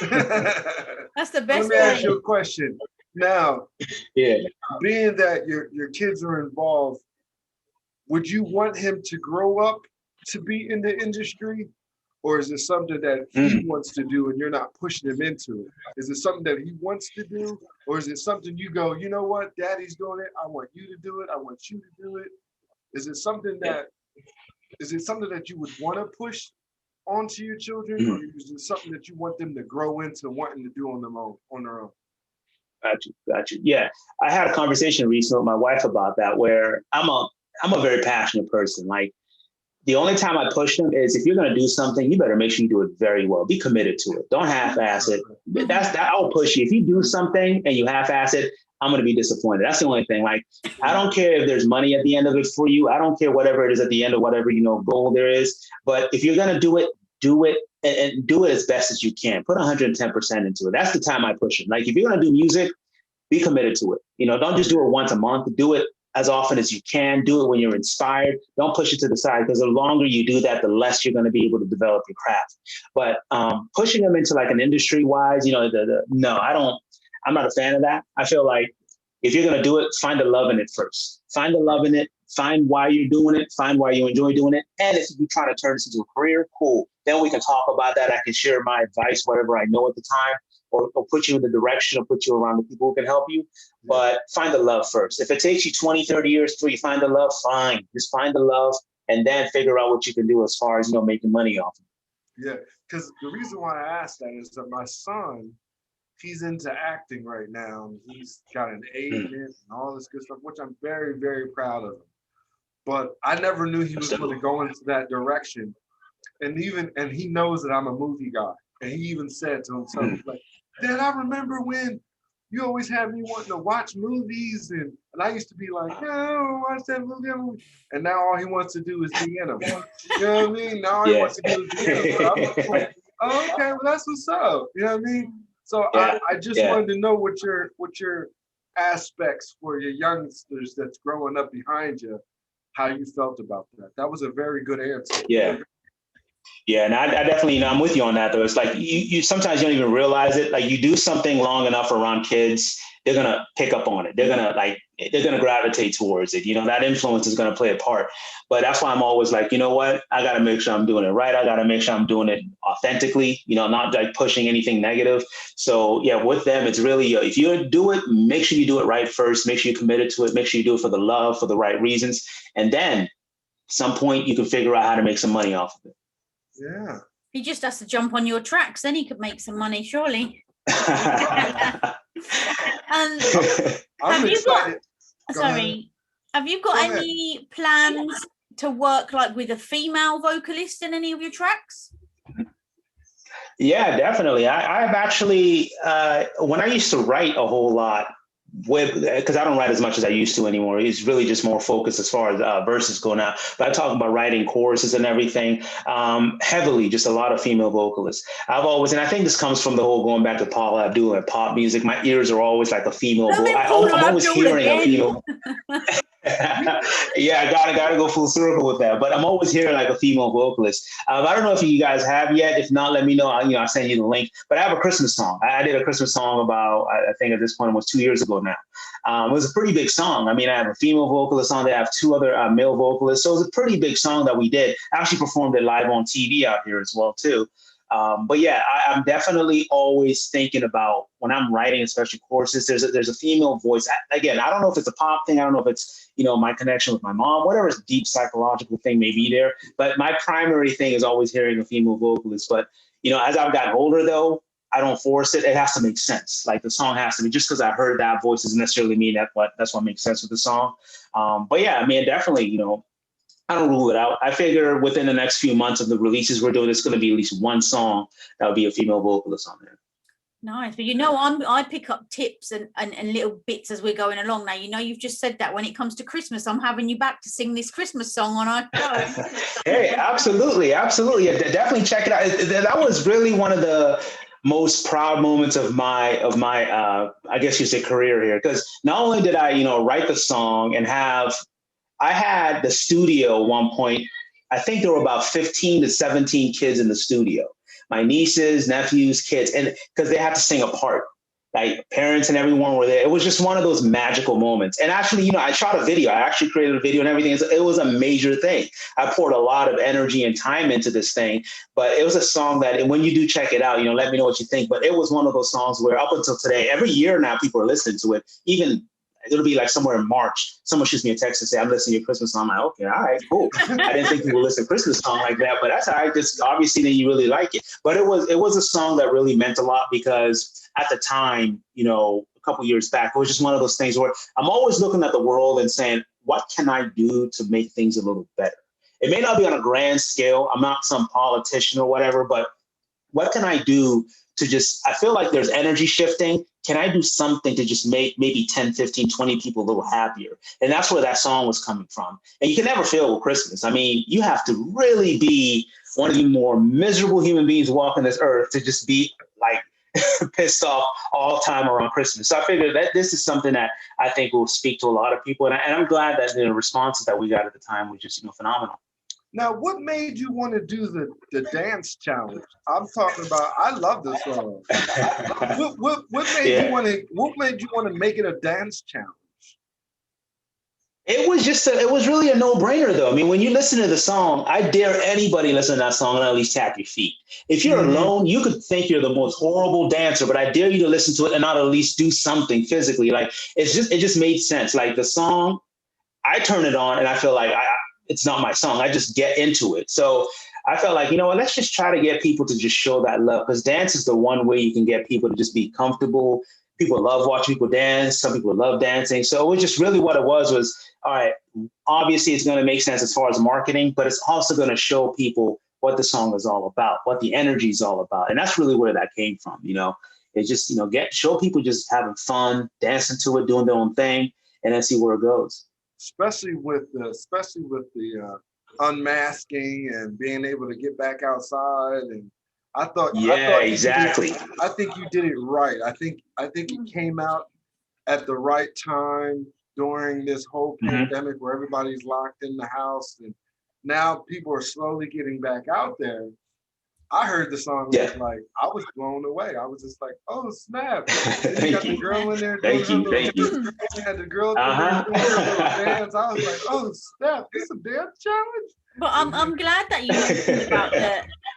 That's the best. Let me ask you a question. Now, yeah, being that your kids are involved, would you want him to grow up to be in the industry, or is it something that he wants to do and you're not pushing him into it? Is it something that he wants to do, or is it something you go, you know what, Daddy's doing it, I want you to do it, I want you to do it? Is it something that you would want to push onto your children, or is it something that you want them to grow into wanting to do on their own? Got you. Yeah, I had a conversation recently with my wife about that, where I'm a very passionate person. Like, the only time I push them is if you're going to do something, you better make sure you do it very well. Be committed to it. Don't half-ass it. I will push you. If you do something and you half-ass it, I'm going to be disappointed. That's the only thing. Like, I don't care if there's money at the end of it for you. I don't care whatever it is at the end of whatever, goal there is. But if you're going to do it and do it as best as you can. Put 110% into it. That's the time I push it. Like, if you're going to do music, be committed to it. Don't just do it once a month. Do it as often as you can. Do it when you're inspired. Don't push it to the side, because the longer you do that, the less you're going to be able to develop your craft. But pushing them into like an industry-wise, no, I'm not a fan of that. I feel like if you're going to do it, find the love in it first. Find the love in it. Find why you're doing it. Find why you enjoy doing it. And if you're trying to turn this into a career, cool. Then we can talk about that. I can share my advice, whatever I know at the time, or put you in the direction, or put you around the people who can help you. But find the love first. If it takes you 20, 30 years before you find the love, fine. Just find the love and then figure out what you can do as far as, making money off of it. Yeah, because the reason why I asked that is that my son, he's into acting right now. He's got an agent and all this good stuff, which I'm very, very proud of him. But I never knew he was going to go into that direction. And he knows that I'm a movie guy. And he even said to himself, like, Dad, I remember when you always had me wanting to watch movies. And I used to be like, no, I don't watch that movie. And now all he wants to do is be in them. You know what I mean? Now all he wants to do is be in them. I'm like, oh, okay, well, that's what's up. You know what I mean? So I just wanted to know what your aspects for your youngsters that's growing up behind you. how you felt about that. That was a very good answer. Yeah. Yeah, and I definitely, I'm with you on that though. It's like you sometimes you don't even realize it. Like you do something long enough around kids, they're gonna pick up on it. They're gonna gravitate towards it. That influence is gonna play a part. But that's why I'm always like, you know what? I gotta make sure I'm doing it right. I gotta make sure I'm doing it authentically. Not like pushing anything negative. So yeah, with them, it's really if you do it, make sure you do it right first. Make sure you're committed to it. Make sure you do it for the love, for the right reasons, and then at some point you can figure out how to make some money off of it. Yeah. He just has to jump on your tracks, then he could make some money, surely. I'm have excited. Have you got any plans to work like with a female vocalist in any of your tracks? Yeah, definitely. I've actually, when I used to write a whole lot, because I don't write as much as I used to anymore. It's really just more focused as far as verses go now. But I talk about writing choruses and everything heavily, just a lot of female vocalists. I've always, and I think this comes from the whole going back to Paula Abdul and pop music. My ears are always like a female voice. I'm always hearing a female. Yeah, I gotta go full circle with that. But I'm always hearing like a female vocalist. I don't know if you guys have yet. If not, let me know. I'll send you the link. But I have a Christmas song. I did a Christmas song about, I think at this point it was 2 years ago now. It was a pretty big song. I mean, I have a female vocalist on there. I have two other male vocalists. So it was a pretty big song that we did. I actually performed it live on TV out here as well too. But yeah, I'm definitely always thinking about when I'm writing, especially choruses, there's a female voice. Again, I don't know if it's a pop thing. I don't know if it's, my connection with my mom, whatever deep psychological thing may be there. But my primary thing is always hearing a female vocalist. But, as I've gotten older, though, I don't force it. It has to make sense. Like the song has to be, just because I heard that voice doesn't necessarily mean that's what makes sense with the song. But yeah, I mean, definitely, I don't rule it out. I figure within the next few months of the releases we're doing, it's going to be at least one song that will be a female vocalist on there. Nice. But I pick up tips and little bits as we're going along. Now, you've just said that when it comes to Christmas, I'm having you back to sing this Christmas song on our show. Hey, absolutely. Absolutely. Yeah, definitely check it out. That was really one of the most proud moments of my I guess you say career here. Because not only did I, write the song and I had the studio at one point. I think there were about 15 to 17 kids in the studio, my nieces, nephews, kids, and because they had to sing a part, like parents and everyone were there. It was just one of those magical moments. And actually, I shot a video. I actually created a video and everything. It was a major thing. I poured a lot of energy and time into this thing, but it was a song that, and when you do check it out, let me know what you think. But it was one of those songs where up until today, every year now, people are listening to it. Even it'll be like somewhere in March, someone shoots me a text and say, I'm listening to your Christmas song. I'm like, okay, all right, cool. I didn't think people would listen to Christmas song like that, but that's all right. Just obviously then you really like it. But it was a song that really meant a lot because at the time, a couple years back, it was just one of those things where I'm always looking at the world and saying, what can I do to make things a little better? It may not be on a grand scale. I'm not some politician or whatever, but what can I do to I feel like there's energy shifting. Can I do something to just make maybe 10, 15, 20 people a little happier? And that's where that song was coming from. And you can never fail with Christmas. I mean, you have to really be one of the more miserable human beings walking this earth to just be like pissed off all time around Christmas. So I figured that this is something that I think will speak to a lot of people. And I'm glad that the responses that we got at the time was just phenomenal. Now, what made you want to do the dance challenge? I'm talking about. I love this song. What made you want to? What made you want to make it a dance challenge? It was really a no-brainer though. I mean, when you listen to the song, I dare anybody listen to that song and at least tap your feet. If you're alone, you could think you're the most horrible dancer, but I dare you to listen to it and not at least do something physically. Like it just made sense. Like the song, I turn it on and I feel like it's not my song. I just get into it. So I felt like, let's just try to get people to just show that love, because dance is the one way you can get people to just be comfortable. People love watching people dance. Some people love dancing. So it was just really what it was, all right, obviously it's going to make sense as far as marketing, but it's also going to show people what the song is all about, what the energy is all about. And that's really where that came from. It's just, show people just having fun, dancing to it, doing their own thing, and then see where it goes. Especially with the unmasking and being able to get back outside, and I thought exactly. I think you did it right. I think it came out at the right time. during this whole pandemic where everybody's locked in the house, and now people are slowly getting back out there. I heard the song and was like, I was blown away. I was just like, oh snap! And you got the girl in there doing her little. Had the girl in there doing her little dance. I was like, oh snap! This is a dance challenge. But I'm glad that you mentioned about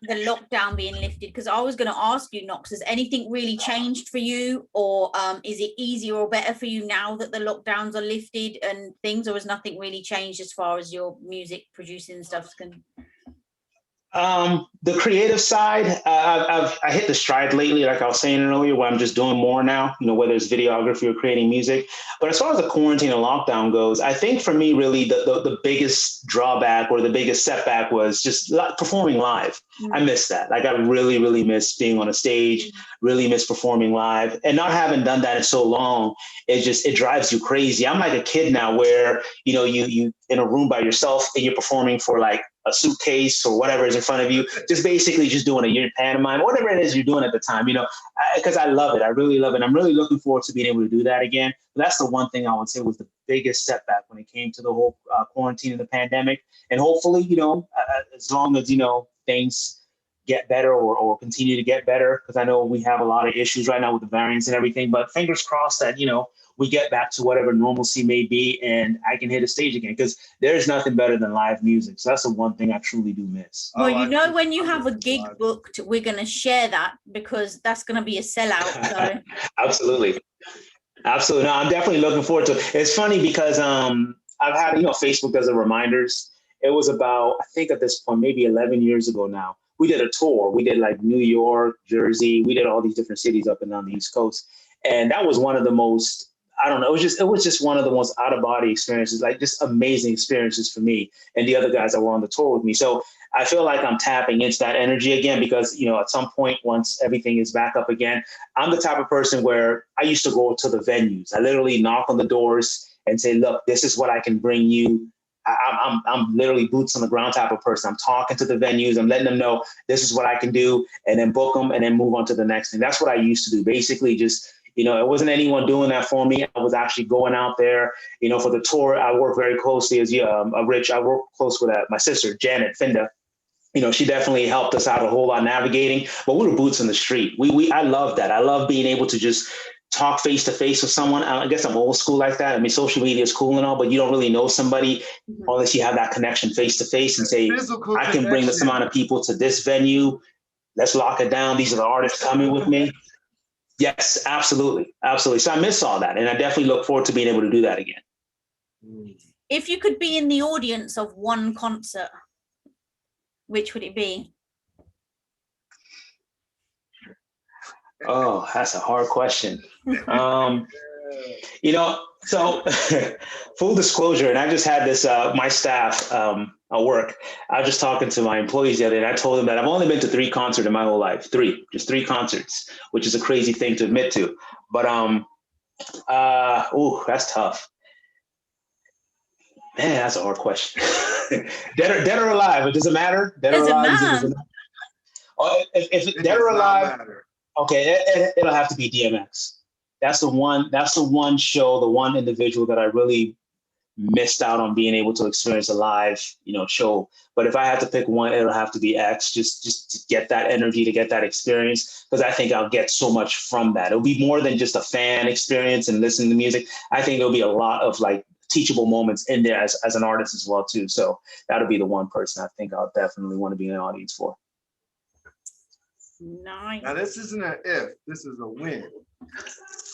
the lockdown being lifted, because I was going to ask you, Knoxx, has anything really changed for you, or is it easier or better for you now that the lockdowns are lifted and things, or has nothing really changed as far as your music producing and stuff can? The creative side, I hit the stride lately, like I was saying earlier, where I'm just doing more now, whether it's videography or creating music. But as far as the quarantine and lockdown goes, I think for me, really, the biggest drawback or the biggest setback was just performing live. I miss that. Like, I really, really miss being on a stage, really miss performing live, and not having done that in so long, it drives you crazy. I'm like a kid now where, you in a room by yourself and you're performing for like a suitcase or whatever is in front of you, just basically just doing a year pantomime, whatever it is you're doing at the time, because I love it. I really love it. I'm really looking forward to being able to do that again. But that's the one thing I would say was the biggest setback when it came to the whole quarantine and the pandemic. And hopefully, as long as, things get better or continue to get better, because I know we have a lot of issues right now with the variants and everything, but fingers crossed that, we get back to whatever normalcy may be and I can hit a stage again, because there's nothing better than live music. So that's the one thing I truly do miss. Well, when you have a gig booked, we're going to share that, because that's going to be a sellout. So. Absolutely. No, I'm definitely looking forward to it. It's funny because I've had, Facebook does the reminders. It was about, I think at this point, maybe 11 years ago now, we did a tour. We did like New York, Jersey. We did all these different cities up and down the East Coast. And that was one of the most, I don't know, it was just one of the most out of body experiences, like just amazing experiences for me and the other guys that were on the tour with me. So I feel like I'm tapping into that energy again, because, at some point, once everything is back up again, I'm the type of person where I used to go to the venues. I literally knock on the doors and say, look, this is what I can bring you. I'm literally boots on the ground type of person. I'm talking to the venues. I'm letting them know this is what I can do, and then book them and then move on to the next thing. That's what I used to do. Basically just, it wasn't anyone doing that for me. I was actually going out there, for the tour. I work very closely as Rich. I work close with my sister, Janet Finda. She definitely helped us out a whole lot navigating, but we were boots on the street. I love that. I love being able to just talk face to face with someone. I guess I'm old school like that. I mean, social media is cool and all, but you don't really know somebody unless you have that connection face to face and say, I can bring this amount of people to this venue. Let's lock it down. These are the artists coming with me. Yes, absolutely. Absolutely. So I miss all that. And I definitely look forward to being able to do that again. If you could be in the audience of one concert, which would it be? Oh, that's a hard question. So full disclosure, and I just had this, my staff at work, I was just talking to my employees the other day, and I told them that I've only been to 3 concerts in my whole life. Just three concerts, which is a crazy thing to admit to. But, that's tough. Man, that's a hard question. Dead or alive, it doesn't matter. Dead or alive. If dead or alive, okay, it'll have to be DMX. That's the one show, the one individual that I really missed out on being able to experience a live, show. But if I had to pick one, it'll have to be X, just to get that energy, to get that experience, because I think I'll get so much from that. It'll be more than just a fan experience and listening to music. I think there'll be a lot of like teachable moments in there as an artist as well too. So that'll be the one person I think I'll definitely want to be in the audience for. Nice. Now this isn't an if, this is a when.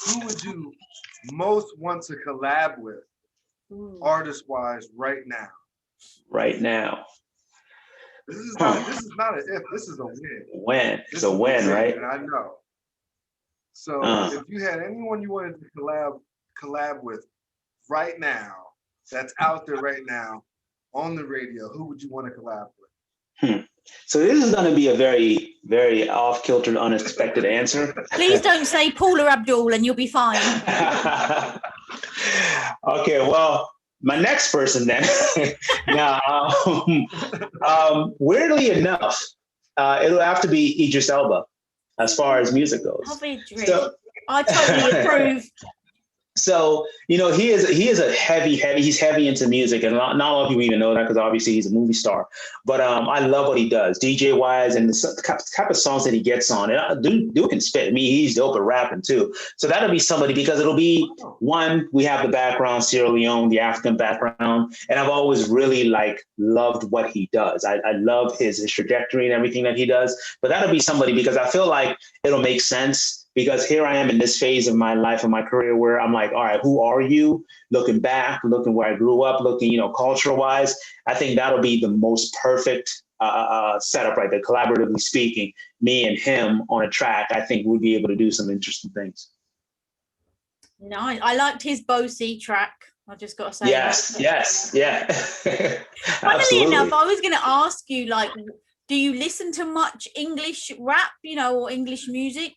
Who would you most want to collab with, artist-wise, right now? Right now. This is not an if, this is a win. When? It's a win, right? And I know. So if you had anyone you wanted to collab with right now, that's out there right now on the radio, who would you want to collab with? So this is going to be a very, very off-kilter, unexpected answer. Please don't say Paula Abdul and you'll be fine. Okay, well, my next person then. Now, weirdly enough, it'll have to be Idris Elba as far as music goes. I totally approve. So, he is a he's heavy into music, and not a lot of people even know that because obviously he's a movie star. But I love what he does, DJ wise, and the type of songs that he gets on. And dude can spit. I mean, he's dope at rapping too. So that'll be somebody, because it'll be one, we have the background, Sierra Leone, the African background, and I've always really loved what he does. I love his trajectory and everything that he does. But that'll be somebody, because I feel like it'll make sense. Because here I am in this phase of my life and my career where I'm like, all right, who are you? Looking back, looking where I grew up, looking, culture wise, I think that'll be the most perfect setup right there. Collaboratively speaking, me and him on a track, I think we'll be able to do some interesting things. Nice. I liked his Bosie track. I just got to say. Yes, yeah. Funnily enough, I was going to ask you, do you listen to much English rap, or English music?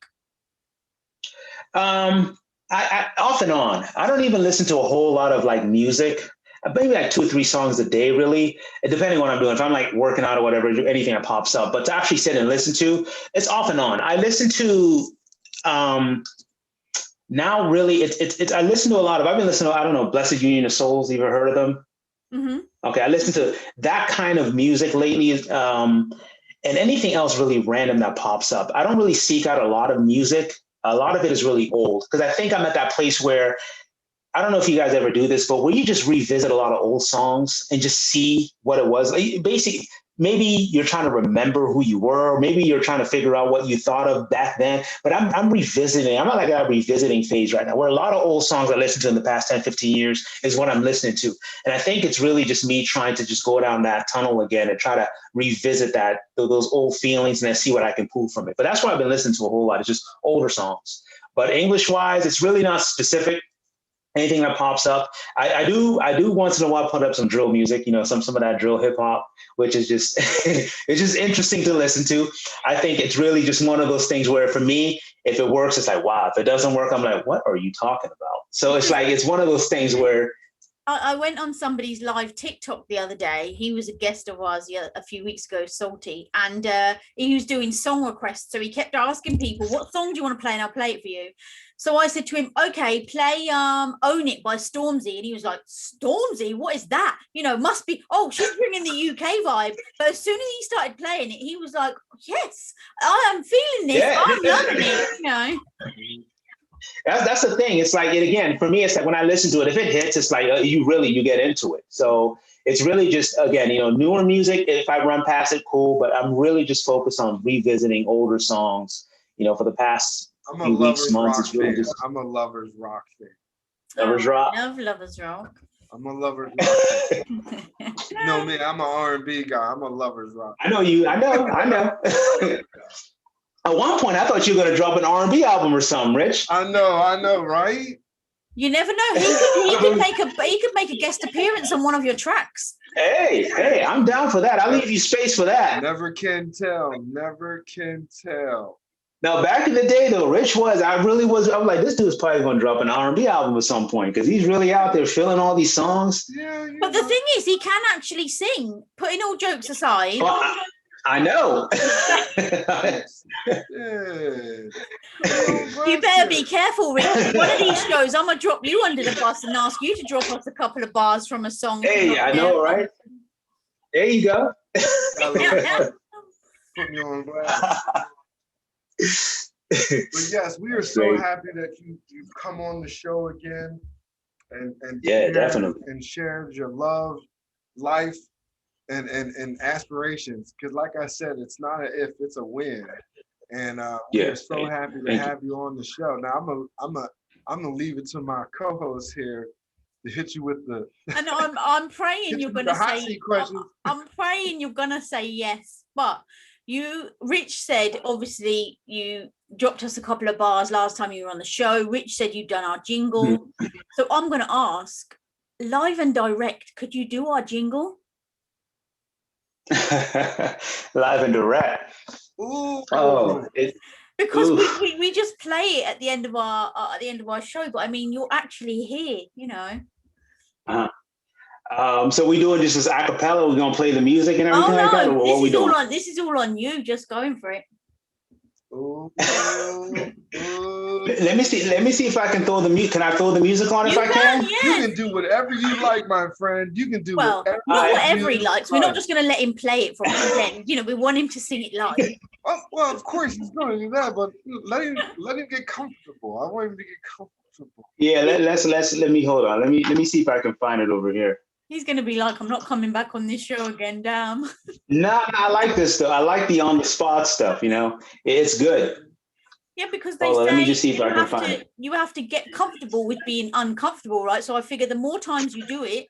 I off and on. I don't even listen to a whole lot of music. Maybe 2 or 3 songs a day, really, depending on what I'm doing. If I'm working out or whatever, anything that pops up. But to actually sit and listen to, it's off and on. I listen to now really. It's I listen to a lot of. I've been listening to, I don't know, Blessed Union of Souls. You ever heard of them? Mm-hmm. Okay, I listen to that kind of music lately. And anything else really random that pops up. I don't really seek out a lot of music. A lot of it is really old, because I think I'm at that place where, I don't know if you guys ever do this, but where you just revisit a lot of old songs and just see what it was. Basically, maybe you're trying to remember who you were, or maybe you're trying to figure out what you thought of back then. But I'm revisiting. I'm at a revisiting phase right now, where a lot of old songs I listened to in the past 10, 15 years is what I'm listening to. And I think it's really just me trying to just go down that tunnel again and try to revisit those old feelings and then see what I can pull from it. But that's why I've been listening to a whole lot. It's just older songs. But English wise, it's really not specific. Anything that pops up, I do once in a while put up some drill music, some of that drill hip hop, which is just it's just interesting to listen to. I think it's really just one of those things where, for me, if it works, it's like, wow. If it doesn't work, I'm like, what are you talking about? So it's one of those things where I went on somebody's live TikTok the other day. He was a guest of ours a few weeks ago, Salty, and he was doing song requests. So he kept asking people, what song do you want to play? And I'll play it for you. So I said to him, okay, play Own It by Stormzy. And he was like, Stormzy? What is that? Must be, she's bringing the UK vibe. But as soon as he started playing it, he was like, yes, I am feeling this. Yeah. I'm loving it, That's the thing. It's like, again, for me, it's like when I listen to it, if it hits, it's like you get into it. So it's really just, again, newer music. If I run past it, cool. But I'm really just focused on revisiting older songs, for the past few weeks, months. It's really just, I'm a Lovers Rock fan. Lovers Rock? I love Lovers Rock. I'm a Lovers Rock fan. You know me, I'm an R&B guy. I'm a Lovers Rock. I know you. I know. At one point, I thought you were going to drop an R&B album or something, Rich. I know, right? You never know. He could make a guest appearance on one of your tracks. Hey, I'm down for that. I'll leave you space for that. Never can tell. Now, back in the day, though, Rich I was like, this dude's probably going to drop an R&B album at some point, because he's really out there filling all these songs. Yeah, but the thing is, he can actually sing, putting all jokes aside. Well, I know. You better be careful, Rick. One of these shows, I'm going to drop you under the bus and ask you to drop us a couple of bars from a song. Hey, I know, right? There you go. Put me on blast. But yes, we are so happy that you've come on the show again and definitely, and shared your love, life, and aspirations. Because like I said, it's not an if, it's a win. And we're so happy to have you on the show. Now I'm gonna leave it to my co-host here to hit you with the. And I'm praying you're gonna say. I'm praying you're gonna say yes, but. Rich said, obviously, you dropped us a couple of bars last time you were on the show. Rich said you'd done our jingle. So I'm going to ask, live and direct, could you do our jingle? Live and direct. Ooh. Because we just play it at the end of our show, but I mean, you're actually here, Uh-huh. So we doing just this acapella? We're gonna play the music and everything like that? Or this is all on you. Just going for it. Ooh, ooh, ooh. Let me see if I can throw the music. Can I throw the music on if I can? Yeah. You can do whatever you like, my friend. You can do not whatever he likes. We're not just going to let him play it from his end. You know, we want him to sing it live. Well, of course he's going to do that, but let him get comfortable. I want him to get comfortable. Yeah, let me hold on. Let me see if I can find it over here. He's going to be like, I'm not coming back on this show again, damn. No, I like this stuff. I like the on the spot stuff. You know, it's good. Yeah, because they say let me just see if I can find it. You have to get comfortable with being uncomfortable, right? So I figure the more times you do it,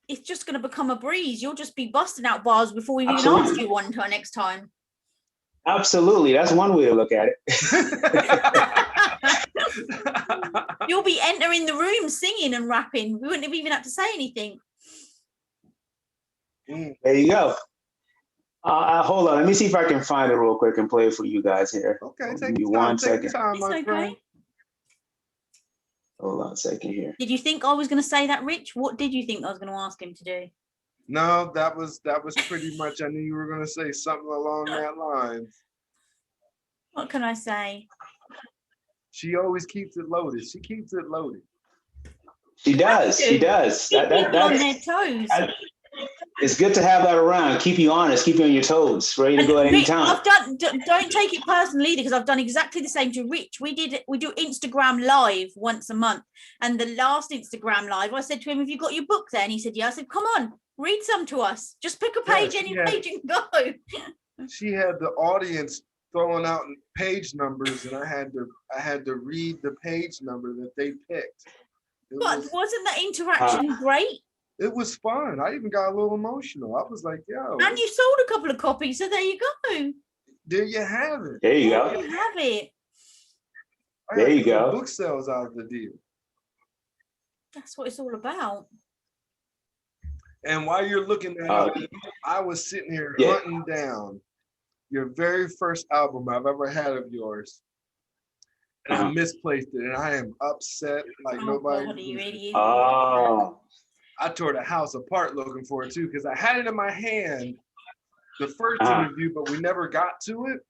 it's just going to become a breeze. You'll just be busting out bars before we even ask you one time next time. Absolutely. That's one way to look at it. You'll be entering the room singing and rapping. We wouldn't have even had to say anything. There you go. Hold on. Let me see if I can find it real quick and play it for you guys here. Okay, take your time. 1 second. It's okay. Hold on a second here. Did you think I was going to say that, Rich? What did you think I was going to ask him to do? No, that was pretty much. I knew you were going to say something along that lines. What can I say? She always keeps it loaded. She keeps it loaded. She does. She does. Keep people on their toes. It's good to have that around. Keep you honest. Keep you on your toes. Ready to go at any time. Don't take it personally either, because I've done exactly the same to Rich. We do Instagram live once a month, and the last Instagram live, I said to him, "Have you got your book there?" And he said, "Yeah." I said, "Come on, read some to us. Just pick a page, page, and go." She had the audience throwing out page numbers, and I had to read the page number that they picked. Wasn't that interaction great? It was fun. I even got a little emotional. I was like, yo. And you sold a couple of copies, so there you go. There you have it. There you go. There you have it. There you go. Book sales out of the deal. That's what it's all about. And while you're looking at it, I was sitting here hunting down your very first album I've ever had of yours. And I misplaced it, and I am upset like nobody. God, you idiot. Oh. I tore the house apart looking for it too, because I had it in my hand the first interview, but we never got to it.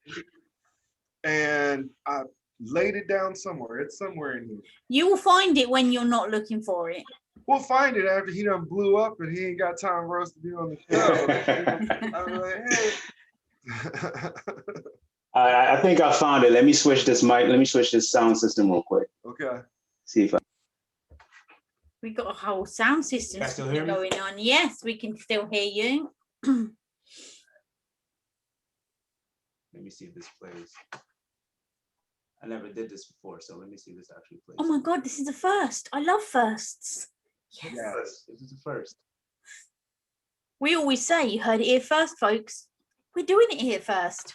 And I laid it down somewhere. It's somewhere in here. You will find it when you're not looking for it. We'll find it after he done blew up and he ain't got time for us to be on the show. I'm like, hey. I think I found it. Let me switch this mic. Let me switch this sound system real quick. Okay. See if I. We got a whole sound system going on. Yes, we can still hear you. Let me see if this plays. I never did this before, so let me see if this actually plays. Oh my God, this is a first. I love firsts. Yes, this is the first. We always say, you heard it here first, folks. We're doing it here first.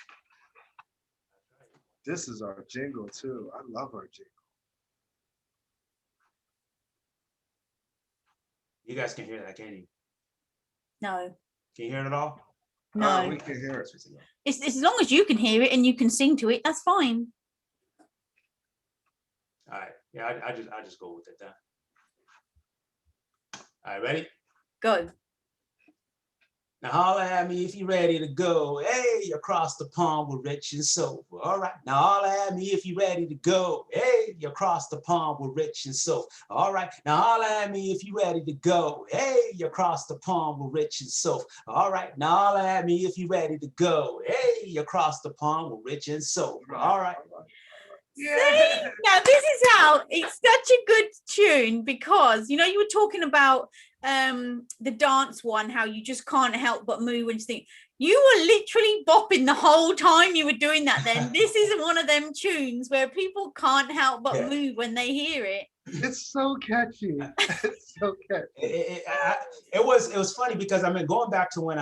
This is our jingle too. I love our jingle. You guys can hear that, can't you? No. Can you hear it at all? No. We can hear it. It's as long as you can hear it and you can sing to it, that's fine. All right. Yeah, I just go with it then. All right, ready? Go. Now holler at me if you're ready to go. Hey, across the pond with Rich and Sofa. All right. Now holler at me if you're ready to go. Hey, across the pond with Rich and Sofa. All right. Now holler at me if you're ready to go. Hey, across the pond with Rich and Sofa. All right. Now holler at me if you're ready to go. Hey, across the pond with Rich and Sofa. All right. Yeah. See? Now this is how it's such a good tune, because you know you were talking about the dance one, how you just can't help but move and think. You were literally bopping the whole time you were doing that. Then this is one of them tunes where people can't help but move when they hear it. It's so catchy. It's so catchy. It was funny because I mean, going back to when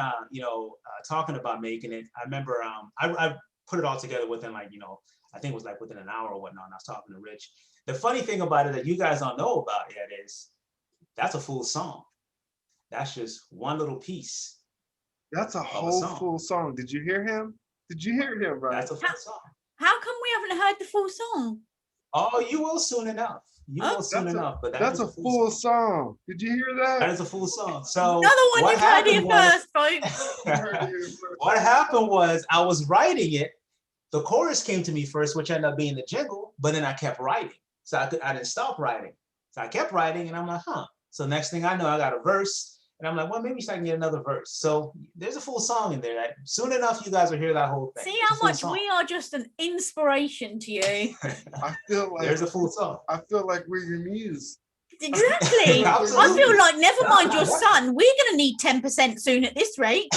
talking about making it, I remember I put it all together within I think it was within an hour or whatnot. And I was talking to Rich. The funny thing about it that you guys don't know about yet is that's a full song. That's just one little piece. That's a whole full song. Did you hear him? Did you hear him, right? That's a full song. How come we haven't heard the full song? Oh, you will soon enough. But that's a full song. Did you hear that? That is a full song. So another one you heard it first, folks. What happened was I was writing it. the chorus came to me first, which ended up being the jingle, but then I kept writing. So I didn't stop writing. So I kept writing and I'm like, So next thing I know, I got a verse and I'm like, well, maybe I can get another verse. So there's a full song in there. That soon enough, you guys will hear that whole thing. See how much we are just an inspiration to you. I feel like there's a full song. I feel like we're your muse. Exactly. I feel like, never mind your son, we're going to need 10% soon at this rate.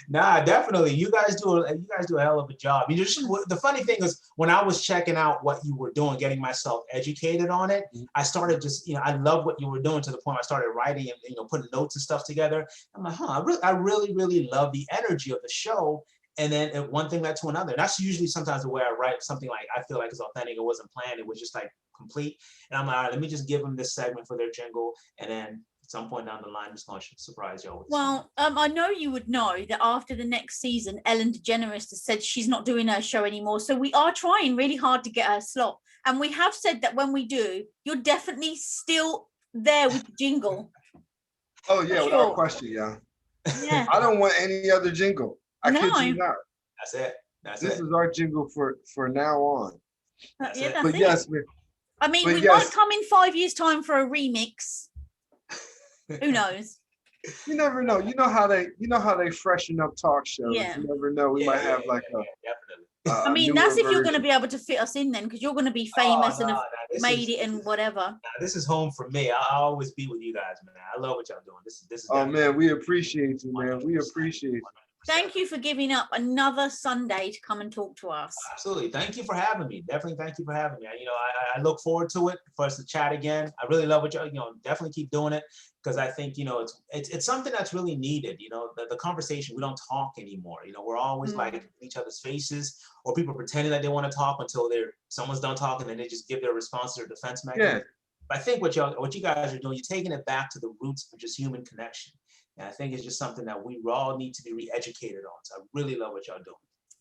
Nah, definitely. You guys do a hell of a job. The funny thing is, when I was checking out what you were doing, getting myself educated on it, I started just, I love what you were doing to the point I started writing and, putting notes and stuff together. I'm like, I really, really love the energy of the show. And then one thing led to another. That's usually sometimes the way I write something like I feel like it's authentic. It wasn't planned. It was just like complete. And I'm like, all right, let me just give them this segment for their jingle. And then at some point down the line, I'm just going to surprise y'all with Well, I know you would know that after the next season, Ellen DeGeneres has said she's not doing her show anymore. So we are trying really hard to get her slot. And we have said that when we do, you're definitely still there with the jingle. Oh, yeah, without question, yeah. Yeah. I don't want any other jingle. I kid you not. That's it. This is our jingle for now on. That's but it. Yes, I mean, we might come in 5 years' time for a remix. Who knows? You never know. You know how they freshen up talk shows. Yeah. You never know. We might have definitely. I mean, that's if you're going to be able to fit us in then, because you're going to be famous and have made it and whatever. This is home for me. I'll always be with you guys, man. I love what y'all doing. This is. Oh man, we appreciate you, man. We appreciate you. Thank you for giving up another Sunday to come and talk to us. Absolutely. Thank you for having me. Definitely thank you for having me. I look forward to it, for us to chat again. I really love what y'all, definitely keep doing it, because I think, it's something that's really needed. The conversation, we don't talk anymore. We're always like in each other's faces, or people pretending that they want to talk until someone's done talking, and then they just give their response to their defense mechanism. Yeah. But I think what you guys are doing, you're taking it back to the roots of just human connection. And I think it's just something that we all need to be re-educated on. So I really love what y'all doing.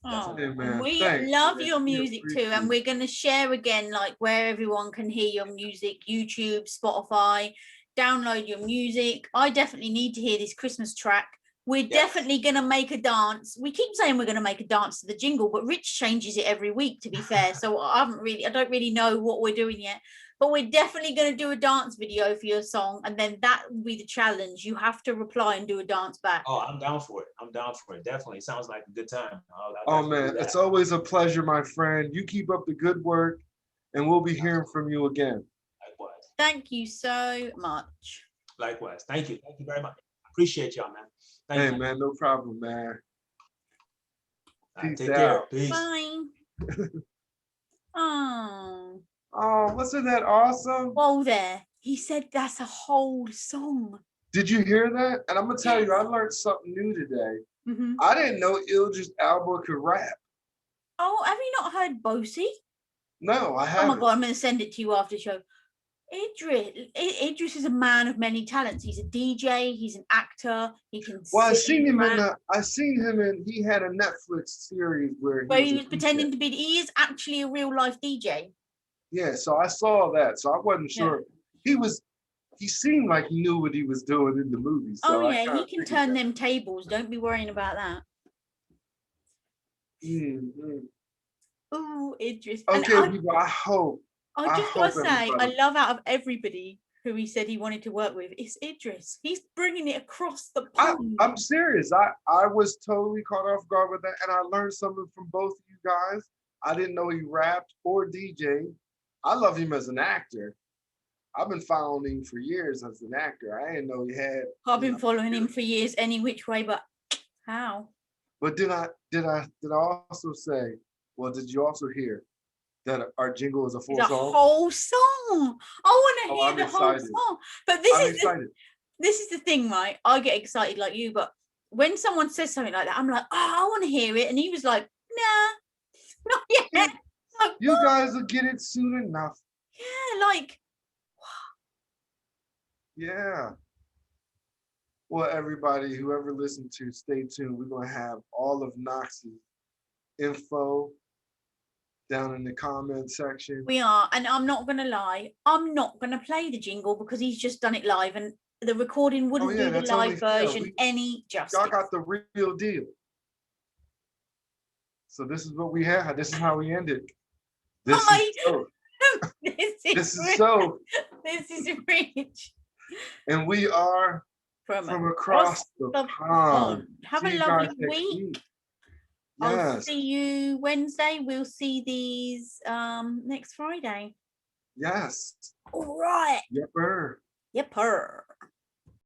Oh, we love your music too, and we're going to share again, like where everyone can hear your music: YouTube, Spotify. Download your music. I definitely need to hear this Christmas track. We're definitely going to make a dance. We keep saying we're going to make a dance to the jingle, but Rich changes it every week, to be fair. So I don't really know what we're doing yet. But we're definitely going to do a dance video for your song, and then that will be the challenge. You have to reply and do a dance back. Oh, I'm down for it. Definitely. Sounds like a good time. Oh, man, it's always a pleasure, my friend. You keep up the good work, and we'll be hearing from you again. Likewise. Thank you so much. Likewise. Thank you. Thank you very much. Appreciate y'all, man. Thank you. Man, no problem, man. Right, take care. Peace. Bye. Oh, wasn't that awesome? Whoa there. He said that's a whole song. Did you hear that? And I'm going to tell you, I learned something new today. Mm-hmm. I didn't know Idris Elba could rap. Oh, have you not heard Bosie? No, I haven't. Oh my God, I'm going to send it to you after the show. Idris is a man of many talents. He's a DJ. He's an actor. He can. Well, I seen him in. He had a Netflix series where he was pretending to be. He is actually a real life DJ. Yeah, so I saw that. So I wasn't sure. He seemed like he knew what he was doing in the movie. So he can turn them tables. Don't be worrying about that. Mm-hmm. Oh, Idris. Okay, people, I hope. I just want to say, I love out of everybody who he said he wanted to work with, it's Idris. He's bringing it across the pond. I'm serious. I was totally caught off guard with that, and I learned something from both of you guys. I didn't know he rapped or DJed. I love him as an actor. I've been following him for years as an actor. I didn't know he had. I've been following him for years, any which way, but how? But did I also say? Well, did you also hear that our jingle is a full song? The whole song. I want to hear the whole song. But this is the thing, right? I get excited like you, but when someone says something like that, I'm like, oh, I want to hear it. And he was like, nah, not yet. Like, you guys will get it soon enough. Yeah, like. Yeah. Well, everybody, whoever listened to, stay tuned. We're going to have all of Knoxx's info down in the comment section. We are, and I'm not going to lie, I'm not going to play the jingle because he's just done it live, and the recording wouldn't do the live version any justice. Y'all got the real deal. So this is what we had. This is how we ended. This Bye. is so. This Is so. This is Rich And we are from across the pond. Have See a you lovely guys next week. Yes. I'll see you Wednesday. We'll see these next Friday. Yes. All right. Yepper. Yepper.